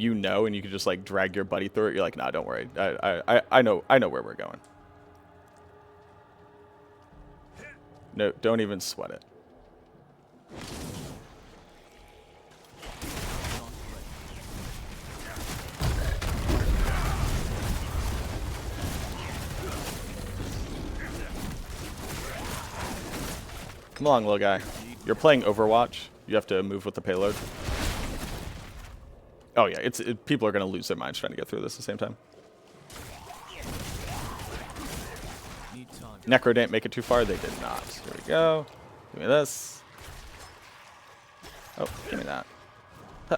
you know, and you can just like drag your buddy through it. You're like, nah, don't worry. I know where we're going. No, don't even sweat it. Come along, little guy. You're playing Overwatch. You have to move with the payload. Oh yeah, people are gonna lose their minds trying to get through this at the same time. Necro didn't make it too far. They did not. Here we go. Give me this. Oh, give me that. Huh.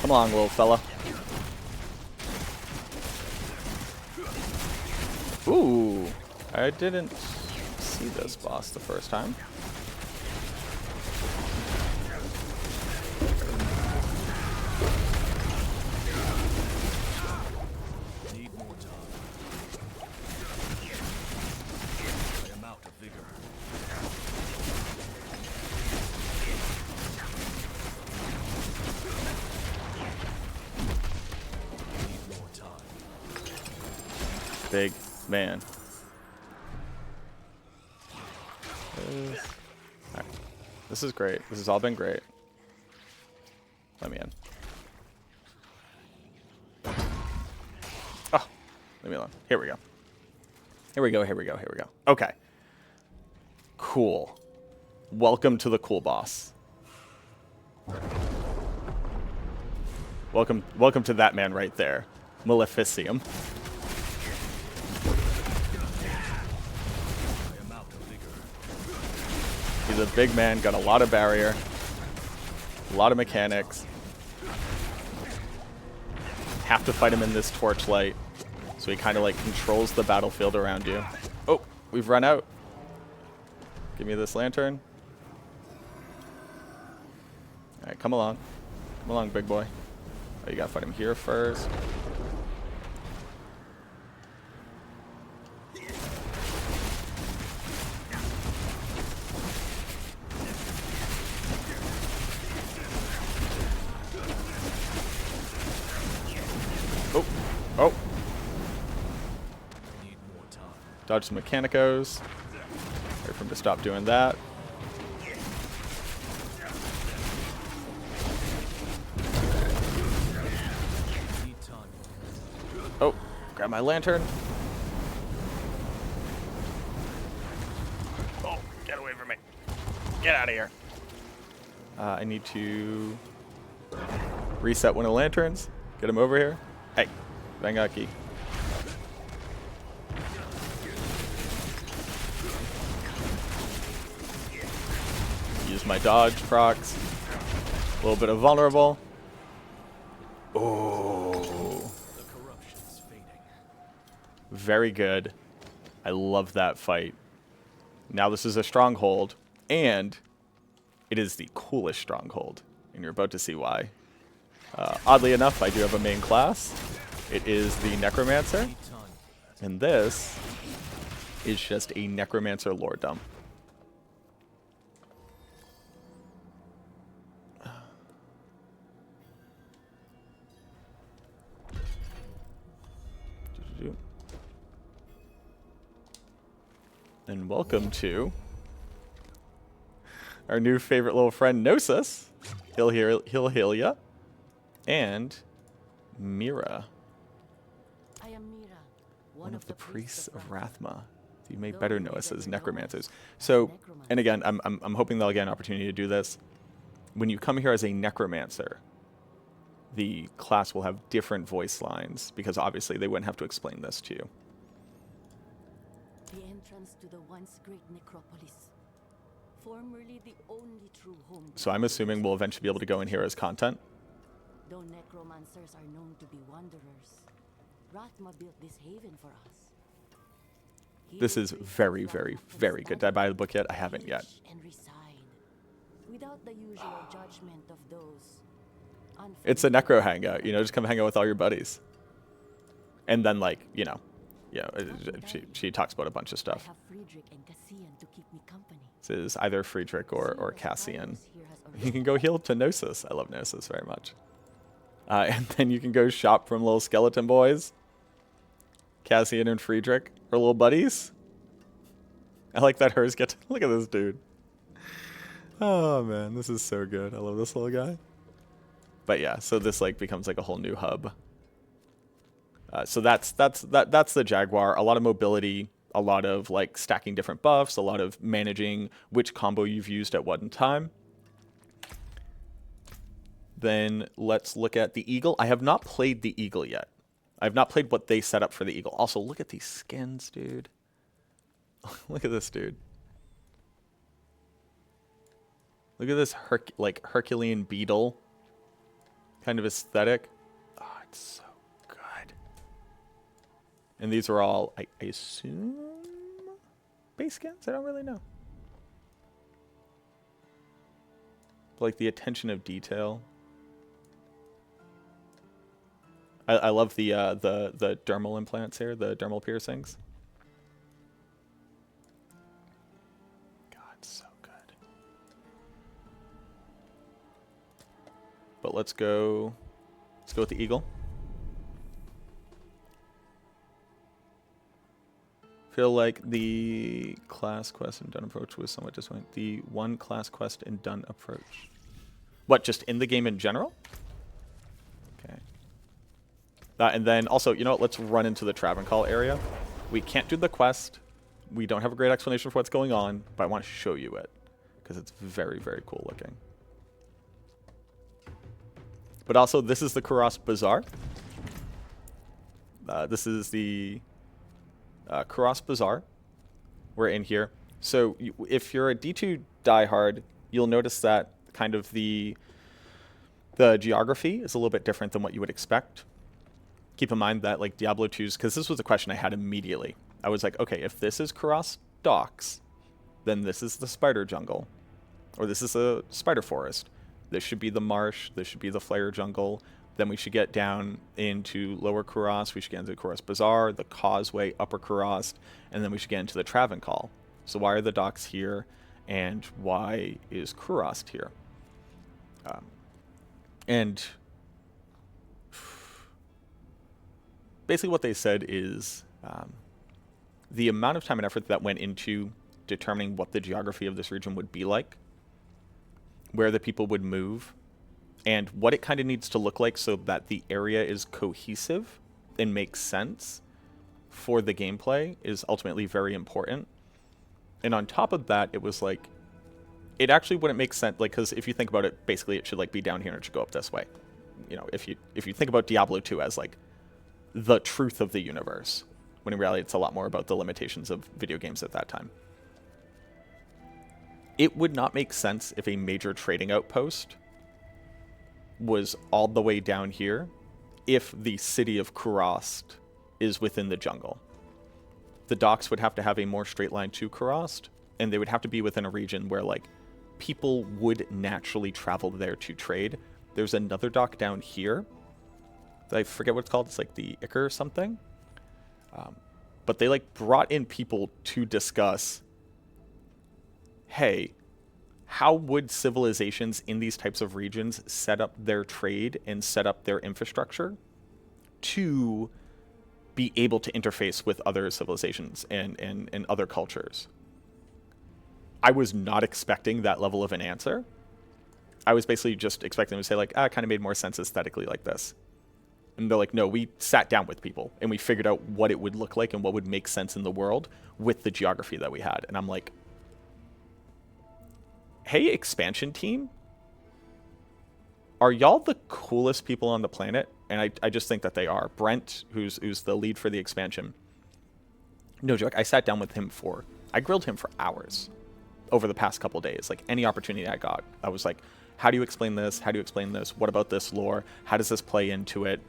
Come along, little fella. Ooh, I didn't see this boss the first time. Need more time. I am out of vigor. Need more time. Big man. Alright. This is great. This has all been great. Let me in. Oh, leave me alone. Here we go. Here we go, here we go, here we go. Okay. Cool. Welcome to the cool boss. Welcome to that man right there. Maleficium. He's a big man, got a lot of barrier, a lot of mechanics. Have to fight him in this torchlight, so he kind of like controls the battlefield around you. Oh, we've run out. Give me this lantern. All right, come along. Come along, big boy. Oh, you gotta fight him here first. Oh. Need more time. Dodge some Mechanicos. Wait for him to stop doing that. Need time. Oh, grab my lantern. Oh, get away from me. Get out of here. I need to reset one of the lanterns. Get him over here. Hey, Vangaki. Use my dodge procs. A little bit of vulnerable. Oh. The corruption's fading. Very good. I love that fight. Now this is a stronghold, and it is the coolest stronghold, and you're about to see why. Oddly enough, I do have a main class. It is the Necromancer, Need time. and this is just a Necromancer lore dump. And welcome to our new favorite little friend, Gnosis. He'll heal ya. And Mira, I am Mira, one of the priests of Rathma. You may better know us as necromancers. So, and again, I'm hoping they'll get an opportunity to do this. When you come here as a necromancer, the class will have different voice lines because obviously they wouldn't have to explain this to you. The entrance to the once great necropolis, formerly the only true home. So I'm assuming we'll eventually be able to go in here as content. Though necromancers are known to be wanderers, Rathma built this haven for us. This is very, very, very good. Did I buy the book yet? I haven't yet. And reside, without the usual judgment of those. It's a necro hangout, you know, just come hang out with all your buddies. And then, like, you know, you know, Captain she Dairy, talks about a bunch of I stuff. have Friedrich and Cassian to keep me company. This is either Friedrich or Seeing as Cassian. Titus here has You already can go heal to Gnosis. I love Gnosis very much. And then you can go shop from little skeleton boys. Cassian and Friedrich are little buddies. I like that hers get to, look at this dude. Oh man, this is so good. I love this little guy. But yeah, so this like becomes like a whole new hub. So that's the Jaguar. A lot of mobility, a lot of like stacking different buffs, a lot of managing which combo you've used at one time. Then let's look at the Eagle. I have not played the Eagle yet. I have not played what they set up for the Eagle. Also, look at these skins, dude. Look at this dude. Look at this like Herculean beetle kind of aesthetic. Oh, it's so good. And these are all, I assume, base skins? I don't really know. But like the attention of detail. I love the dermal implants here, the dermal piercings. God, so good. But let's go with the Eagle. Feel like the class quest and done approach was somewhat disappointing. The one class quest and done approach. What, just in the game in general? Okay. And then also, you know what, let's run into the Travancore area. We can't do the quest. We don't have a great explanation for what's going on, but I want to show you it because it's very, very cool looking. But also, this is the Kuros Bazaar. This is the Kuros Bazaar. We're in here. So if you're a D2 diehard, you'll notice that kind of the geography is a little bit different than what you would expect. Keep in mind that like Diablo 2's, because this was a question I had immediately. I was like, okay, if this is Kuros Docks, then this is the spider jungle, or this is a spider forest. This should be the marsh. This should be the flare jungle. Then we should get down into Lower Kuros. We should get into Kuros Bazaar, the Causeway, Upper Kuros, and then we should get into the Travancore. So why are the docks here, and why is Kuros here? And basically what they said is the amount of time and effort that went into determining what the geography of this region would be like, where the people would move, and what it kind of needs to look like so that the area is cohesive and makes sense for the gameplay is ultimately very important. And on top of that, it was like, it actually wouldn't make sense, like, because if you think about it, basically it should like be down here and it should go up this way. You know, if you think about Diablo 2 as like the truth of the universe, when in reality it's a lot more about the limitations of video games at that time. It would not make sense if a major trading outpost was all the way down here if the city of Kuros is within the jungle. The docks would have to have a more straight line to Kuros, and they would have to be within a region where like people would naturally travel there to trade. There's another dock down here. I forget what it's called. It's like the Icar or something. But they like brought in people to discuss, hey, how would civilizations in these types of regions set up their trade and set up their infrastructure to be able to interface with other civilizations and other cultures? I was not expecting that level of an answer. I was basically just expecting them to say like, it kind of made more sense aesthetically like this. And they're like, no, we sat down with people and we figured out what it would look like and what would make sense in the world with the geography that we had. And I'm like, hey, expansion team, are y'all the coolest people on the planet? And I just think that they are. Brent, who's the lead for the expansion, no joke, I sat down with him I grilled him for hours over the past couple days. Like any opportunity I got, I was like, how do you explain this? How do you explain this? What about this lore? How does this play into it?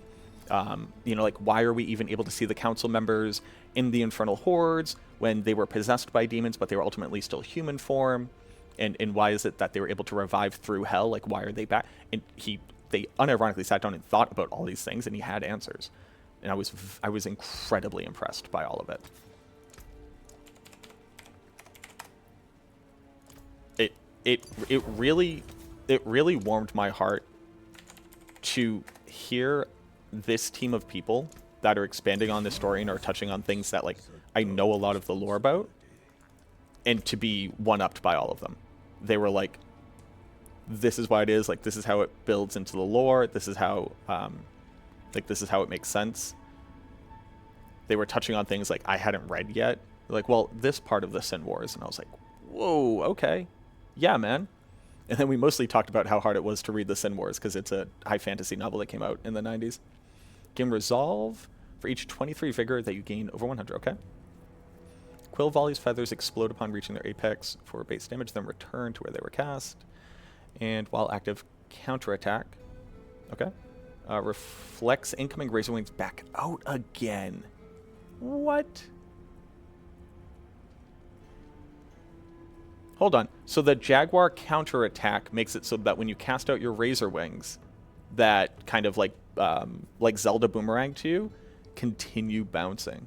You know, like, why are we even able to see the council members in the Infernal Hordes when they were possessed by demons, but they were ultimately still human form? And why is it that they were able to revive through hell? Like, why are they back? And they unironically sat down and thought about all these things, and he had answers. and I was incredibly impressed by all of it. It really warmed my heart to hear this team of people that are expanding on this story and are touching on things that, like, I know a lot of the lore about, and to be one-upped by all of them. They were like, this is why it is, like, this is how it builds into the lore, this is how this is how it makes sense. They were touching on things like I hadn't read yet. They're like, well, this part of the Sin Wars, and I was like, whoa, okay, yeah, man. And then we mostly talked about how hard it was to read the Sin Wars because it's a high fantasy novel that came out in the 90s. Gain resolve for each 23 vigor that you gain over 100. Okay. Quill Volley's feathers explode upon reaching their apex for base damage, then return to where they were cast. And while active, counterattack. Okay. Reflects incoming Razor Wings back out again. What? Hold on. So the Jaguar counterattack makes it so that when you cast out your Razor Wings, that kind of like Zelda boomerang to you, continue bouncing.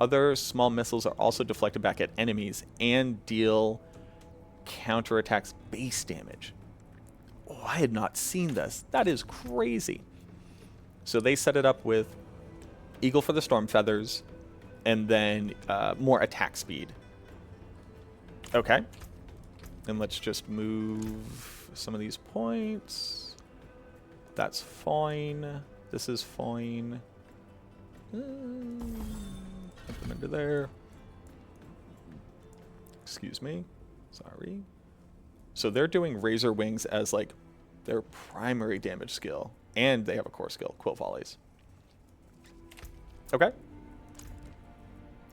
Other small missiles are also deflected back at enemies and deal counterattacks base damage. Oh, I had not seen this. That is crazy. So they set it up with Eagle for the Storm Feathers, and then more attack speed. Okay. And let's just move some of these points. That's fine. This is fine. Put them into there. Excuse me. Sorry. So they're doing Razor Wings as like their primary damage skill. And they have a core skill, Quill Volleys. Okay.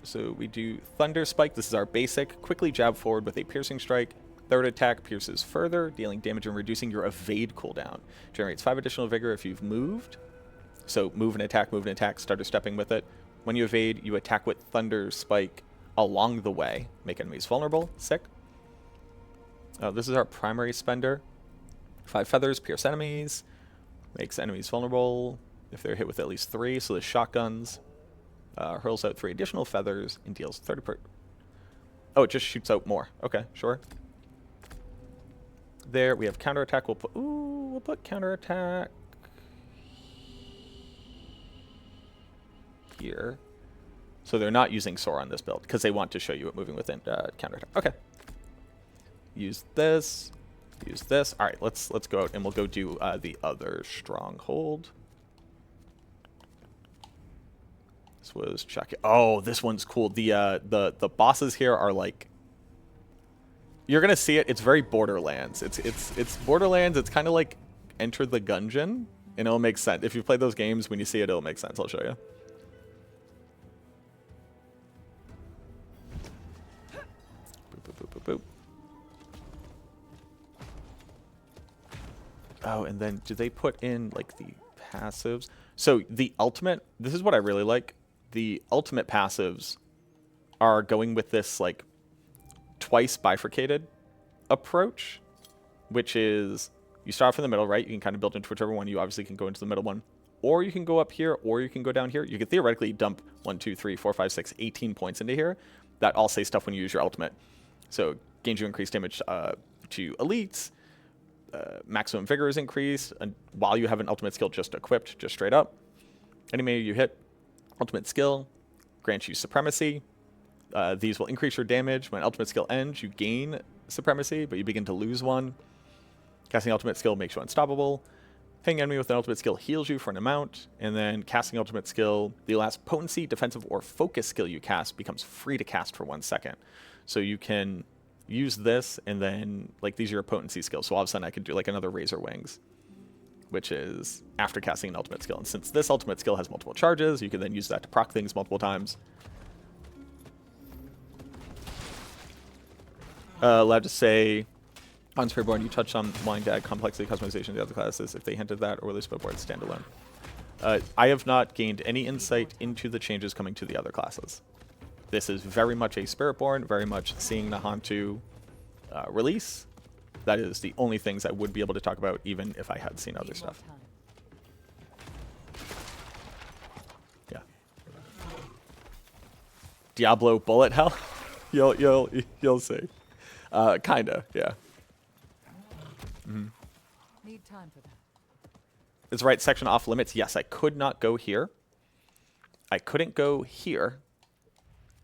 So we do Thunder Spike. This is our basic. Quickly jab forward with a piercing strike. Third attack pierces further, dealing damage and reducing your evade cooldown. Generates 5 additional vigor if you've moved. So move and attack, starter stepping with it. When you evade, you attack with Thunder Spike along the way. Make enemies vulnerable. Sick. This is our primary spender. 5 feathers, pierce enemies. Makes enemies vulnerable if they're hit with at least 3. So the shotguns. Hurls out 3 additional feathers and deals 30 per... Oh, it just shoots out more. Okay, sure. There, we have counterattack. We'll put counterattack here. So they're not using Sora on this build because they want to show you it moving within counterattack. Okay. Use this. Use this. All right, let's go out and we'll go do the other stronghold. This was Chucky. Oh, this one's cool. The bosses here are like, you're gonna see it. It's very Borderlands. It's Borderlands. It's kind of like Enter the Gungeon, and it'll make sense if you play those games. When you see it, it'll make sense. I'll show you. Boop, boop, boop, boop, boop. Oh, and then do they put in like the passives? So the ultimate. This is what I really like. The ultimate passives are going with this like twice bifurcated approach, which is you start off in the middle, right? You can kind of build into whichever one. You obviously can go into the middle one, or you can go up here, or you can go down here. You could theoretically dump 1, 2, 3, 4, 5, 6, 18 points into here that all say stuff when you use your ultimate. So gains you increased damage to elites. Maximum vigor is increased, and while you have an ultimate skill just equipped, just straight up. Enemy you hit, ultimate skill grants you supremacy. These will increase your damage. When ultimate skill ends, you gain supremacy, but you begin to lose one. Casting ultimate skill makes you unstoppable. Hitting enemy with an ultimate skill heals you for an amount. And then casting ultimate skill, the last potency, defensive, or focus skill you cast becomes free to cast for 1 second. So you can use this, and then like these are your potency skills. So all of a sudden I could do like another Razor Wings, which is after casting an ultimate skill. And since this ultimate skill has multiple charges, you can then use that to proc things multiple times. Allowed to say, on Spearborn, you touched on wanting to add complexity customization to the other classes. If they hinted that, or release Spearborn standalone. I have not gained any insight into the changes coming to the other classes. This is very much a Spiritborn, very much seeing the Hantu release. That is the only things I would be able to talk about, even if I had seen other stuff. Diablo bullet hell? you'll see. Kinda, yeah. Need time for that. Is right section off limits? Yes, I could not go here. I couldn't go here.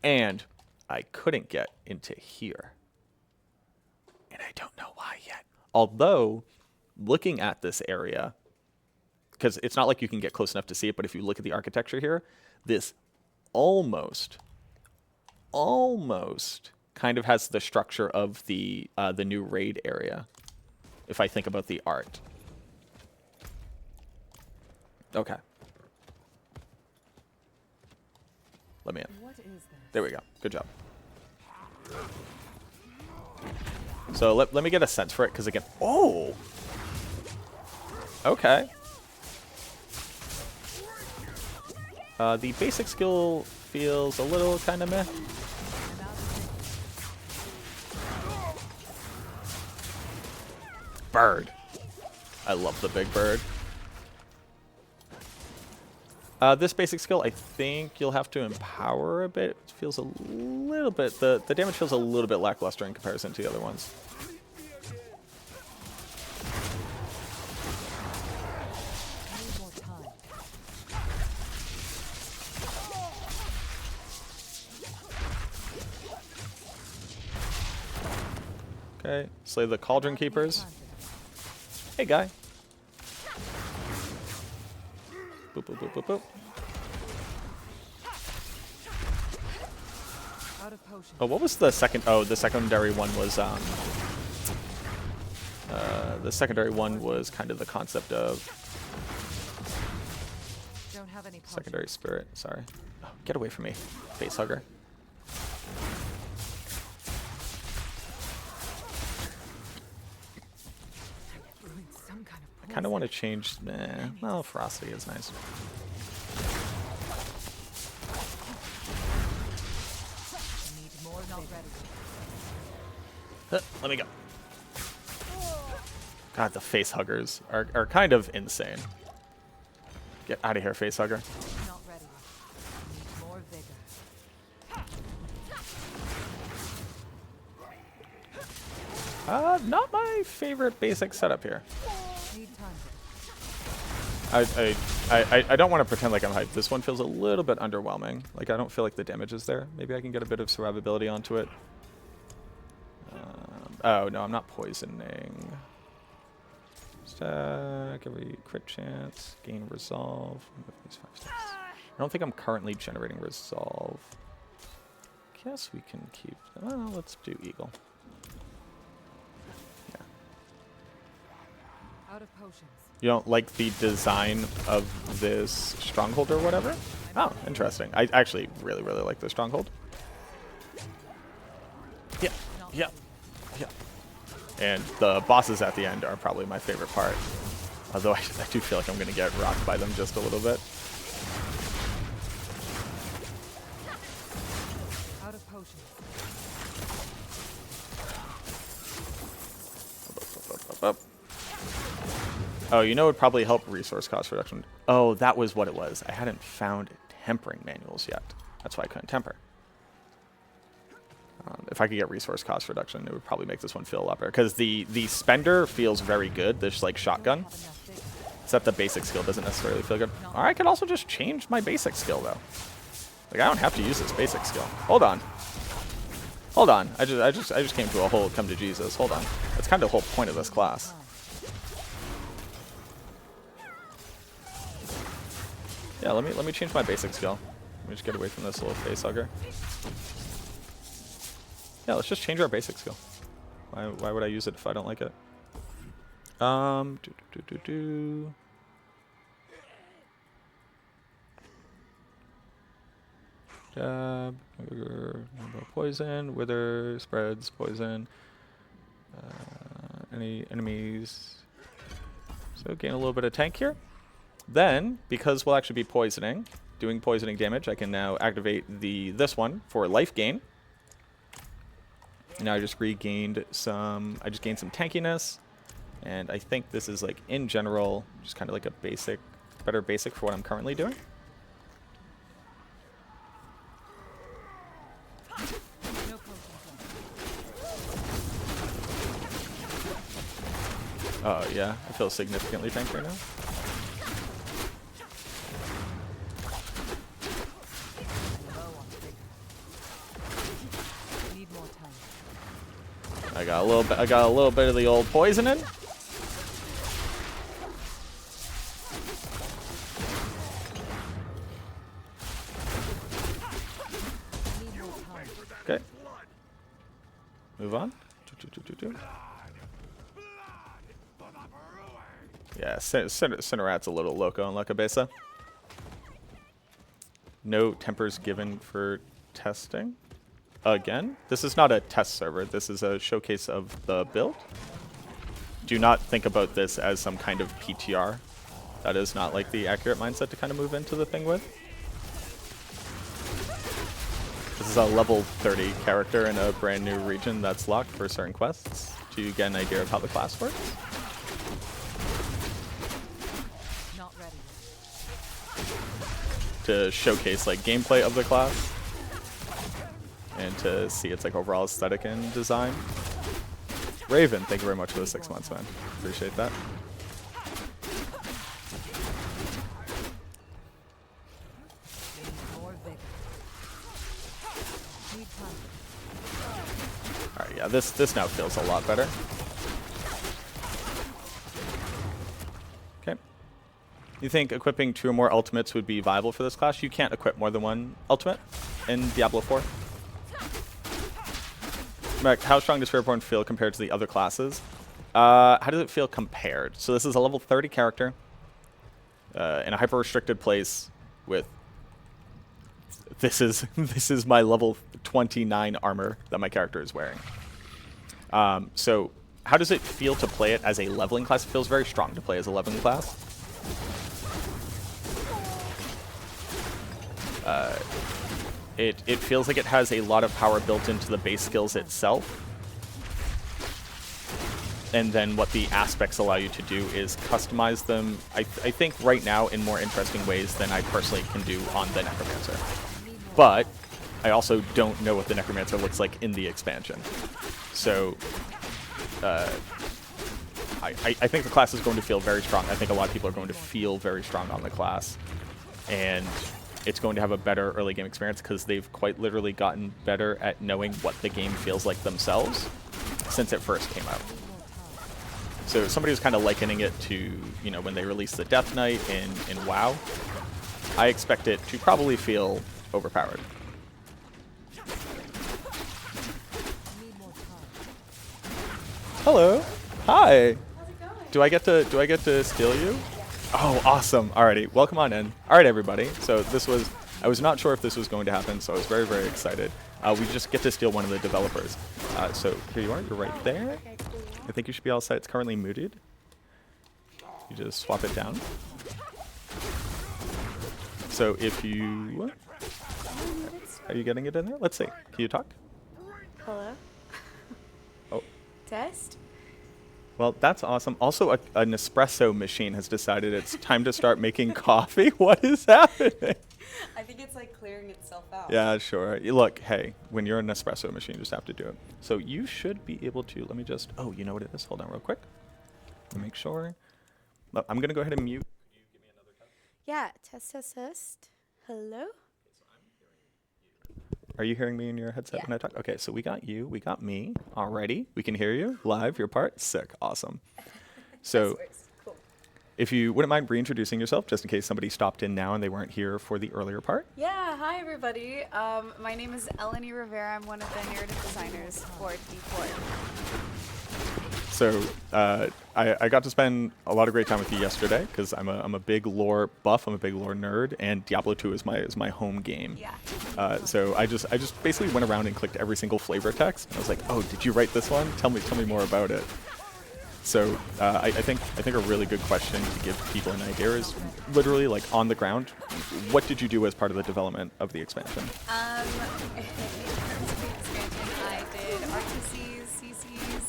And I couldn't get into here. And I don't know why yet. Although, looking at this area, because it's not like you can get close enough to see it, but if you look at the architecture here, this almost kind of has the structure of the new raid area, if I think about the art. Okay. Let me in. What is this? There we go. Good job. So let me get a sense for it, because again... Oh! Okay. The basic skill feels a little kind of meh. Bird. I love the big bird. This basic skill, I think you'll have to empower a bit. It feels a little bit... The damage feels a little bit lackluster in comparison to the other ones. Need more time. Okay, slay the Cauldron Keepers. Time for that. Hey, guy. Boop, boop, boop, boop, boop. Out of potions. Oh, what was the second? Oh, the secondary one was the secondary one was kind of the concept of Don't have any potions. secondary spirit. Sorry. Oh, get away from me, face hugger. Brewing some kind of I kind of want to change. Well, ferocity is nice. Need more not ready. Let me go. God, the face huggers are kind of insane. Get out of here, face hugger. Not ready. Need more vigor. Not my favorite basic setup here. Need time for that. I don't want to pretend like I'm hyped. This one feels a little bit underwhelming. Like, I don't feel like the damage is there. Maybe I can get a bit of survivability onto it. Oh, no, I'm not poisoning. Stack, every crit chance, gain resolve. These 5 stacks. I don't think I'm currently generating resolve. Guess we can keep... Well, let's do Eagle. Yeah. Out of potions. You don't like the design of this stronghold or whatever? Oh, interesting. I actually really, really like the stronghold. Yeah, Not yeah, ready. yeah. And the bosses at the end are probably my favorite part. Although I do feel like I'm going to get rocked by them just a little bit. Out of potions. Up. Oh, you know it would probably help resource cost reduction. Oh, that was what it was. I hadn't found tempering manuals yet. That's why I couldn't temper. If I could get resource cost reduction, it would probably make this one feel a lot better. Because the spender feels very good. This like shotgun. Don't have enough vigor. Except the basic skill doesn't necessarily feel good. Or I could also just change my basic skill though. Like I don't have to use this basic skill. Hold on. Hold on. I just came to a whole come to Jesus. Hold on. That's kind of the whole point of this class. Yeah, let me change my basic skill. Let me just get away from this little face hugger. Yeah, let's just change our basic skill. Why would I use it if I don't like it? Jab, poison, wither, spreads, poison. Any enemies? So gain a little bit of tank here. Then, because we'll actually be poisoning, doing poisoning damage, I can now activate this one for life gain. Now I just regained some, I just gained some tankiness. And I think this is like, in general, just kind of like a basic, better basic for what I'm currently doing. Oh yeah, I feel significantly tanked right now. Low on vigor. Need more time. I got a little bit. I got a little bit of the old poisoning. Need more time. Okay. Move on. Yeah, Cinerat's a little loco on La Cabeza. No tempers given for testing. Again, this is not a test server. This is a showcase of the build. Do not think about this as some kind of PTR. That is not like the accurate mindset to kind of move into the thing with. This is a level 30 character in a brand new region that's locked for certain quests to get an idea of how the class works. Not ready. To showcase like gameplay of the class and to see its like overall aesthetic and design. Raven, thank you very much for the 6 months, man. Appreciate that. Need more vigor. Need time. All right, yeah, this now feels a lot better. Okay. You think equipping 2 or more ultimates would be viable for this class? You can't equip more than 1 ultimate in Diablo 4. Mark, how strong does Fearborn feel compared to the other classes? How does it feel compared? So this is a level 30 character in a hyper-restricted place with... This is my level 29 armor that my character is wearing. So how does it feel to play it as a leveling class? It feels very strong to play as a leveling class. It feels like it has a lot of power built into the base skills itself. And then what the aspects allow you to do is customize them, I think right now in more interesting ways than I personally can do on the Necromancer. But I also don't know what the Necromancer looks like in the expansion. So I think the class is going to feel very strong. I think a lot of people are going to feel very strong on the class. And it's going to have a better early game experience because they've quite literally gotten better at knowing what the game feels like themselves since it first came out. So somebody was kind of likening it to, you know, when they released the Death Knight in WoW. I expect it to probably feel overpowered. Need more time. Hello. Hi. How's it going? Do I get to steal you? Oh, awesome. Alrighty, welcome on in. Alright, everybody. So I was not sure if this was going to happen, so I was very, very excited. We just get to steal one of the developers. So here you are, you're right there. Okay, cool. I think you should be all set. It's currently muted. You just swap it down. So if you... Are you getting it in there? Let's see. Can you talk? Hello? Oh. Test? Well, that's awesome. Also, an espresso machine has decided it's time to start making coffee. What is happening? I think it's like clearing itself out. Yeah, sure. Look, hey, when you're an espresso machine, you just have to do it. So you should be able to, let me just, oh, you know what it is? Hold on real quick. Let me make sure. Look, I'm going to go ahead and mute. Yeah, test. Hello? Are you hearing me in your headset Yeah. when I talk? Okay, so we got you, we got me already. We can hear you live, your part. Sick, awesome. So Cool. if you wouldn't mind reintroducing yourself, just in case somebody stopped in now and they weren't here for the earlier part. Yeah, hi everybody. My name is Eleni Rivera. I'm one of the narrative designers for D4. So I got to spend a lot of great time with you yesterday because I'm a big lore buff, I'm a big lore nerd, and Diablo 2 is my home game. Yeah. So I just basically went around and clicked every single flavor text, and I was like, oh, did you write this one? Tell me more about it. So I think a really good question to give people an idea is literally like on the ground, what did you do as part of the development of the expansion? In terms of the expansion, I did RTCs, CCs,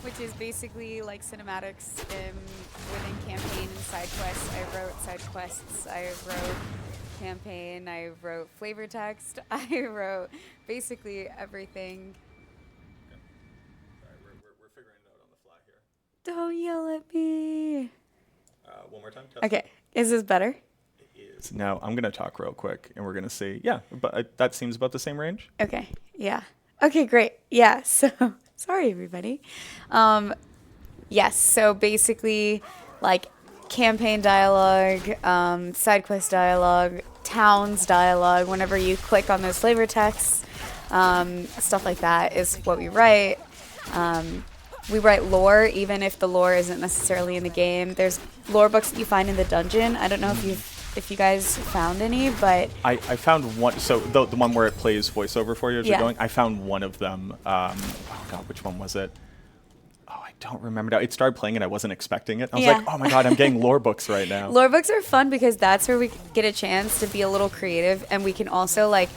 which is basically like cinematics within campaign and side quests. I wrote side quests, I wrote campaign, I wrote flavor text, I wrote basically everything. We're figuring it out on the fly here. Don't yell at me. One more time. Okay, is this better? Now I'm gonna talk real quick, and we're gonna see. Yeah, but that seems about the same range. Okay, yeah. Okay, great. Yeah, so sorry everybody. Yes, so basically like campaign dialogue, side quest dialogue, towns dialogue, whenever you click on those flavor texts, stuff like that is what we write. We write lore, even if the lore isn't necessarily in the game. There's lore books that you find in the dungeon. I don't know if you guys found any, but I found one. So the one where it plays voiceover for you as Yeah. you're going. I found one of them. Oh God, which one was it? Oh, I don't remember now. It started playing and I wasn't expecting it. I was Yeah. like, oh my God, I'm getting lore books right now. lore books are fun because that's where we get a chance to be a little creative, and we can also like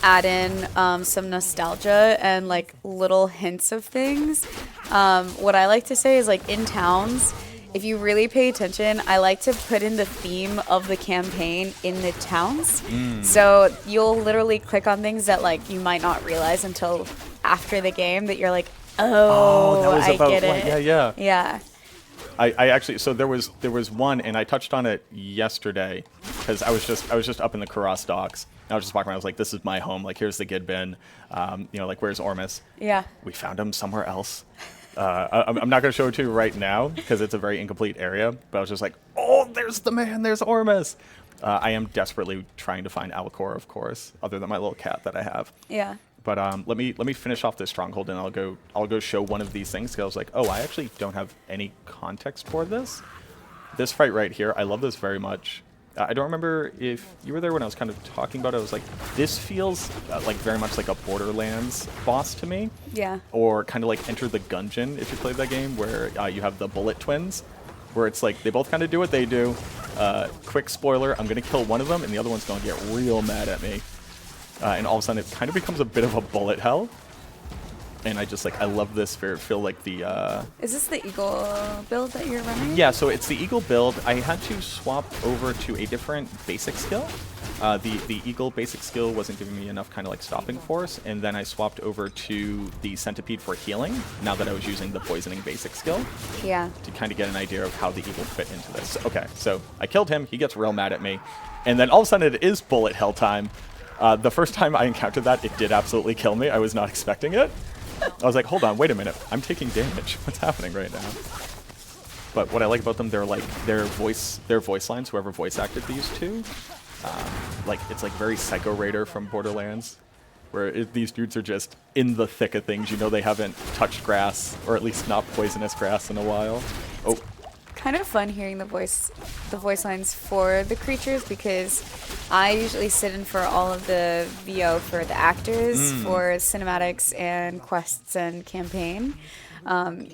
add in some nostalgia and like little hints of things. What I like to say is like in towns, if you really pay attention, I like to put in the theme of the campaign in the towns. So you'll literally click on things that like you might not realize until after the game that you're like, oh, that was I about get what- it. yeah. Yeah. I actually, so there was one, and I touched on it yesterday because I was just up in the Karas docks. And I was just walking around. I was like, this is my home. Like, here's the Gidbin. Like, where's Ormus? Yeah. We found him somewhere else. I'm not going to show it to you right now because it's a very incomplete area. But I was just like, oh, there's the man. There's Ormus. I am desperately trying to find Alcor, of course, other than my little cat that I have. Yeah. But let me finish off this stronghold, and I'll go show one of these things. Because I was like, oh, I actually don't have any context for this. This fight right here, I love this very much. I don't remember if you were there when I was kind of talking about it. I was like, this feels like very much like a Borderlands boss to me. Yeah. Or kind of like Enter the Gungeon, if you played that game, where you have the bullet twins, where it's like they both kind of do what they do. Quick spoiler, I'm going to kill one of them, and the other one's going to get real mad at me. And all of a sudden, it kind of becomes a bit of a bullet hell. And I love this feel like the... Is this the eagle build that you're running? Yeah, so it's the Eagle build. I had to swap over to a different basic skill. The Eagle basic skill wasn't giving me enough kind of like stopping force, and then I swapped over to the Centipede for healing, now that I was using the poisoning basic skill, Yeah. to kind of get an idea of how the Eagle fit into this. Okay, so I killed him, he gets real mad at me, and then all of a sudden it is bullet hell time. The first time I encountered that, it did absolutely kill me. I was not expecting it. I was like, hold on, wait a minute. I'm taking damage. What's happening right now? But what I like about them, they're like their voice lines. Whoever voice acted these two, it's like very Psycho Raider from Borderlands, where these dudes are just in the thick of things. You know, they haven't touched grass, or at least not poisonous grass, in a while. Oh, Kind of fun hearing the voice lines for the creatures, because I usually sit in for all of the VO for the actors for cinematics and quests and campaign.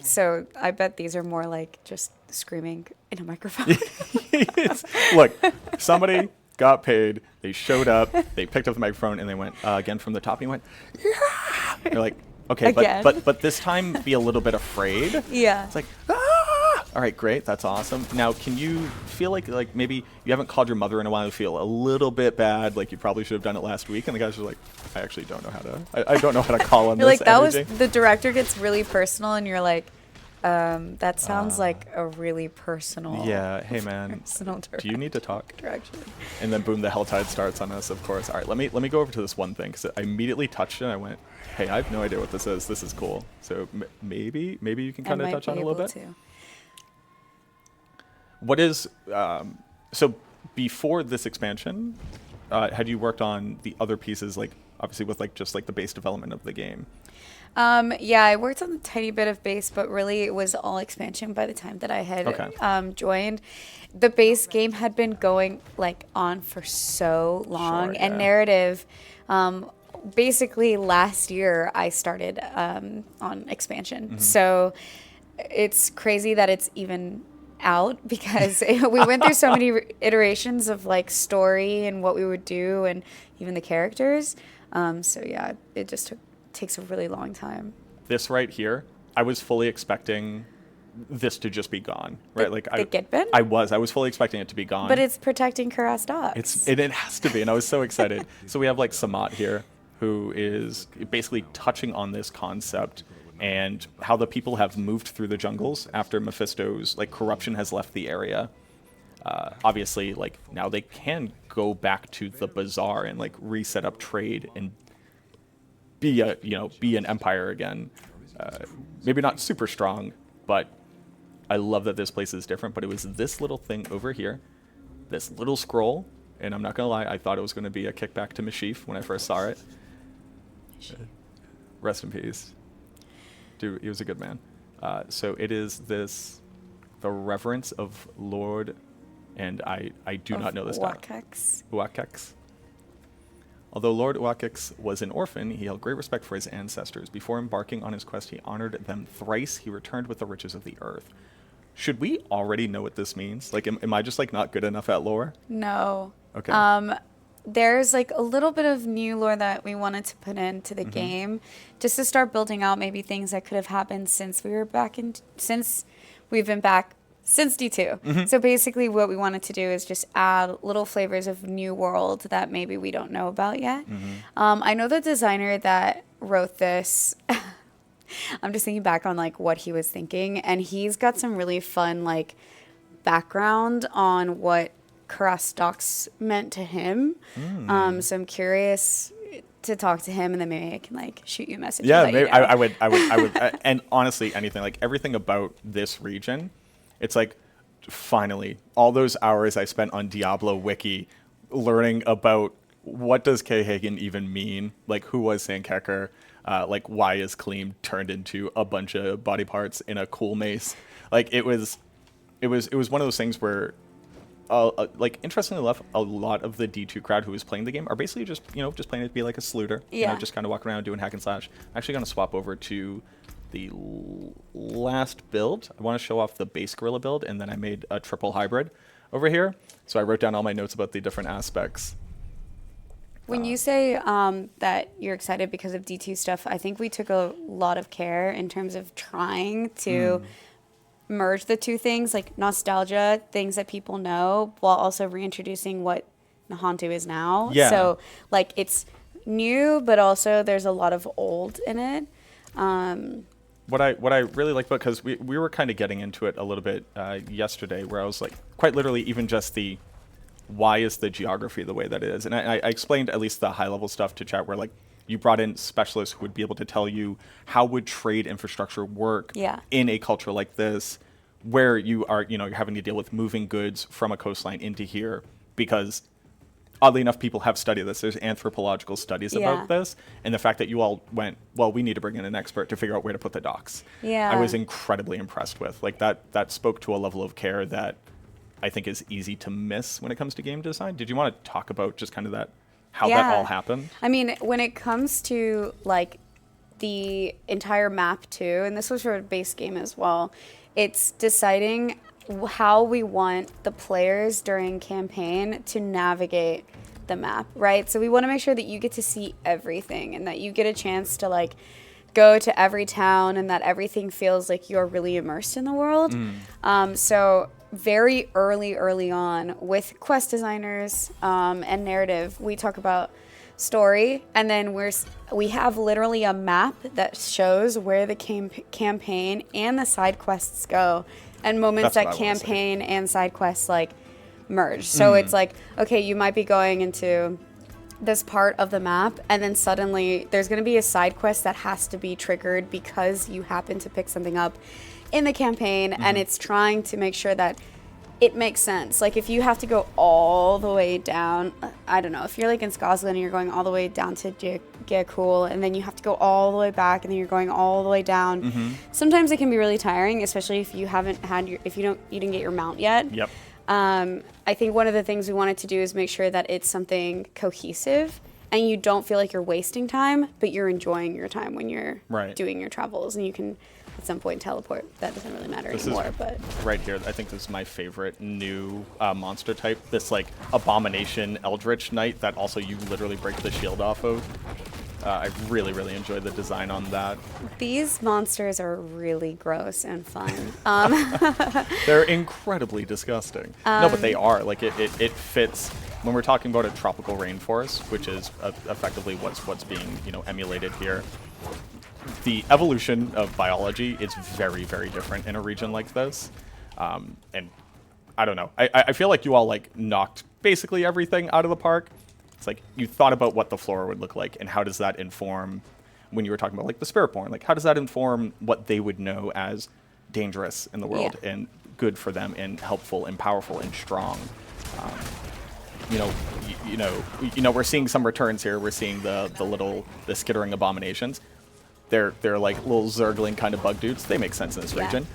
So I bet these are more like just screaming in a microphone. look, somebody got paid. They showed up. They picked up the microphone and they went again from the top. And he went, yeah. You're like, okay, Again? but this time be a little bit afraid. Yeah. It's like, ah! All right, great, that's awesome. Now, can you feel like maybe you haven't called your mother in a while, you feel a little bit bad, like you probably should have done it last week, and the guys are like, I actually don't know how to. I don't know how to call on You're this like, that energy. was, the director gets really personal, and you're like, that sounds like a really personal. Yeah, hey man, Personal do you need to talk? direction. And then boom, the Helltide starts on us, of course. All right, let me go over to this one thing, because I immediately touched it and I went, hey, I have no idea what this is. This is cool. So maybe you can kind of touch on it a little bit. What is so before this expansion, had you worked on the other pieces, like obviously with like just like the base development of the game? Yeah, I worked on a tiny bit of base, but really it was all expansion by the time that I had joined. The base game had been going like on for so long, Sure, and yeah. narrative. Basically, last year I started on expansion, so it's crazy that it's even out, because we went through so many iterations of like story and what we would do, and even the characters. So yeah, it just takes a really long time. This right here, I was fully expecting this to just be gone, right? Like the Gidbin? I was fully expecting it to be gone. But it's protecting Karas docks. It has to be, and I was so excited. So we have like Samat here, who is basically touching on this concept and how the people have moved through the jungles after Mephisto's like corruption has left the area. Obviously, like now they can go back to the bazaar and like reset up trade and be an empire again. Maybe not super strong, but I love that this place is different. But it was this little thing over here, this little scroll, and I'm not gonna lie, I thought it was gonna be a kickback to Mashif when I first saw it. Rest in peace. Dude, he was a good man. So it is the reverence of Lord, and I do not know this title. Uakex. Although Lord Uakex was an orphan, he held great respect for his ancestors. Before embarking on his quest, he honored them thrice. He returned with the riches of the earth. Should we already know what this means? Like, am I just like not good enough at lore? No. Okay. There's like a little bit of new lore that we wanted to put into the game just to start building out maybe things that could have happened since we've been back since D2. So basically what we wanted to do is just add little flavors of new world that maybe we don't know about yet. I know the designer that wrote this, I'm just thinking back on like what he was thinking, and he's got some really fun like background on what Karas Docs meant to him. So I'm curious to talk to him, and then maybe I can like shoot you a message. Yeah, and let maybe you know. I would, and honestly, anything, like everything about this region, it's like finally all those hours I spent on Diablo Wiki learning about what does Khagan even mean, like who was Sankheker, like why is Kaleem turned into a bunch of body parts in a cool mace. Like it was one of those things where like interestingly enough, a lot of the D2 crowd who was playing the game are basically just playing it to be like a sleuter, just kind of walking around doing hack and slash. I'm actually going to swap over to the last build. I want to show off the base gorilla build, and then I made a triple hybrid over here. So I wrote down all my notes about the different aspects. When you say that you're excited because of D2 stuff, I think we took a lot of care in terms of trying to merge the two things, like nostalgia, things that people know, while also reintroducing what Nahantu is now. Yeah. So, like, it's new, but also there's a lot of old in it. What I really like, because we were kind of getting into it a little bit yesterday, where I was like, quite literally, even just the why is the geography the way that it is, and I explained at least the high level stuff to chat, where like you brought in specialists who would be able to tell you how would trade infrastructure work in a culture like this, where you are you're having to deal with moving goods from a coastline into here, because oddly enough, people have studied this. There's anthropological studies about this, and the fact that you all went, well, we need to bring in an expert to figure out where to put the docks. Yeah. I was incredibly impressed with. Like that spoke to a level of care that I think is easy to miss when it comes to game design. Did you want to talk about just kind of that, how that all happened? I mean, when it comes to like the entire map too, and this was for a base game as well, it's deciding how we want the players during campaign to navigate the map, right? So we want to make sure that you get to see everything, and that you get a chance to like go to every town, and that everything feels like you're really immersed in the world. So very early on with quest designers and narrative, we talk about story, and then we have literally a map that shows where the campaign and the side quests go, and moments that campaign and side quests like merge. So it's like, okay, you might be going into this part of the map, and then suddenly there's going to be a side quest that has to be triggered because you happen to pick something up in the campaign, and it's trying to make sure that it makes sense. Like if you have to go all the way down, I don't know, if you're like in Scotland and you're going all the way down to Geakul, and then you have to go all the way back, and then you're going all the way down. Sometimes it can be really tiring, especially if you haven't had you didn't get your mount yet. Yep. I think one of the things we wanted to do is make sure that it's something cohesive, and you don't feel like you're wasting time, but you're enjoying your time when you're doing your travels, and you can at some point teleport. That doesn't really matter anymore. But right here, I think this is my favorite new monster type. This like Abomination Eldritch Knight that also you literally break the shield off of. I really enjoyed the design on that. These monsters are really gross and fun. They're incredibly disgusting. No, but they are. Like it fits when we're talking about a tropical rainforest, which is effectively what's being emulated here. the evolution of biology is very, very different in a region like this. And I don't know. I feel like you all like knocked basically everything out of the park. It's like you thought about what the flora would look like and how does that inform when you were talking about like the Spiritborn, like how does that inform what they would know as dangerous in the world Yeah. and good for them and helpful and powerful and strong. You know, we're seeing some returns here. We're seeing the skittering abominations. They're like little zergling kind of bug dudes. They make sense in this Yeah. region.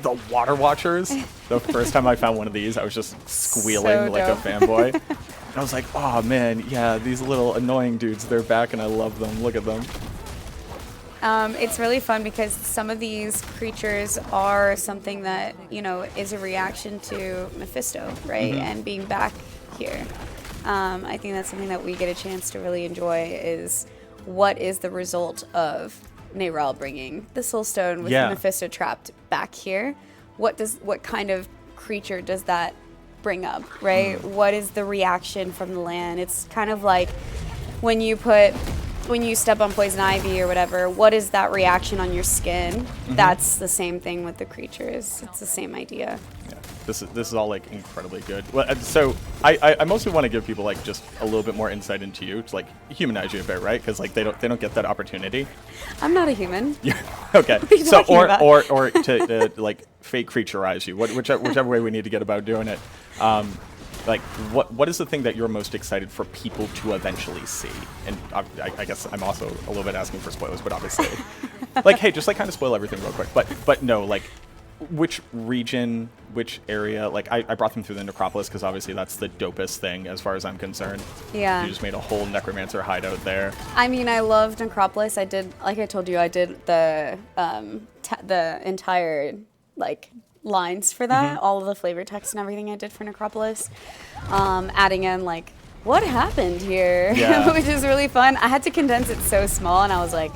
The Water Watchers. The first time I found one of these, I was just squealing So like dope. a fanboy. And I was like, oh man, yeah, these little annoying dudes, they're back and I love them. Look at them. It's really fun because some of these creatures are something that, you know, is a reaction to Mephisto, right? And being back here. I think that's something that we get a chance to really enjoy is what is the result of Neyrelle bringing the Soulstone with Yeah. Mephisto trapped back here? What kind of creature does that bring up, right? What is the reaction from the land? It's kind of like when you step on poison ivy or whatever, what is that reaction on your skin? That's the same thing with the creatures. It's the same idea. Yeah, this is all like incredibly good. Well, so I mostly want to give people like just a little bit more insight into you to like humanize you a bit, right? Because like they don't get that opportunity. I'm not a human. Yeah. Okay. you So talking about? or to like fake creatureize you, whichever way we need to get about doing it. Like what is the thing that you're most excited for people to eventually see? And I guess I'm also a little bit asking for spoilers, but obviously, like, hey, just like kind of spoil everything real quick. But no, like, which region, which area? Like, I brought them through the Necropolis because obviously that's the dopest thing as far as I'm concerned. Yeah. You just made a whole Necromancer hideout there. I mean, I loved Necropolis. I did, like I told you, I did the entire like lines for that, all of the flavor text and everything I did for Necropolis, adding in like what happened here, Yeah. which is really fun. I had to condense it so small, and I was like,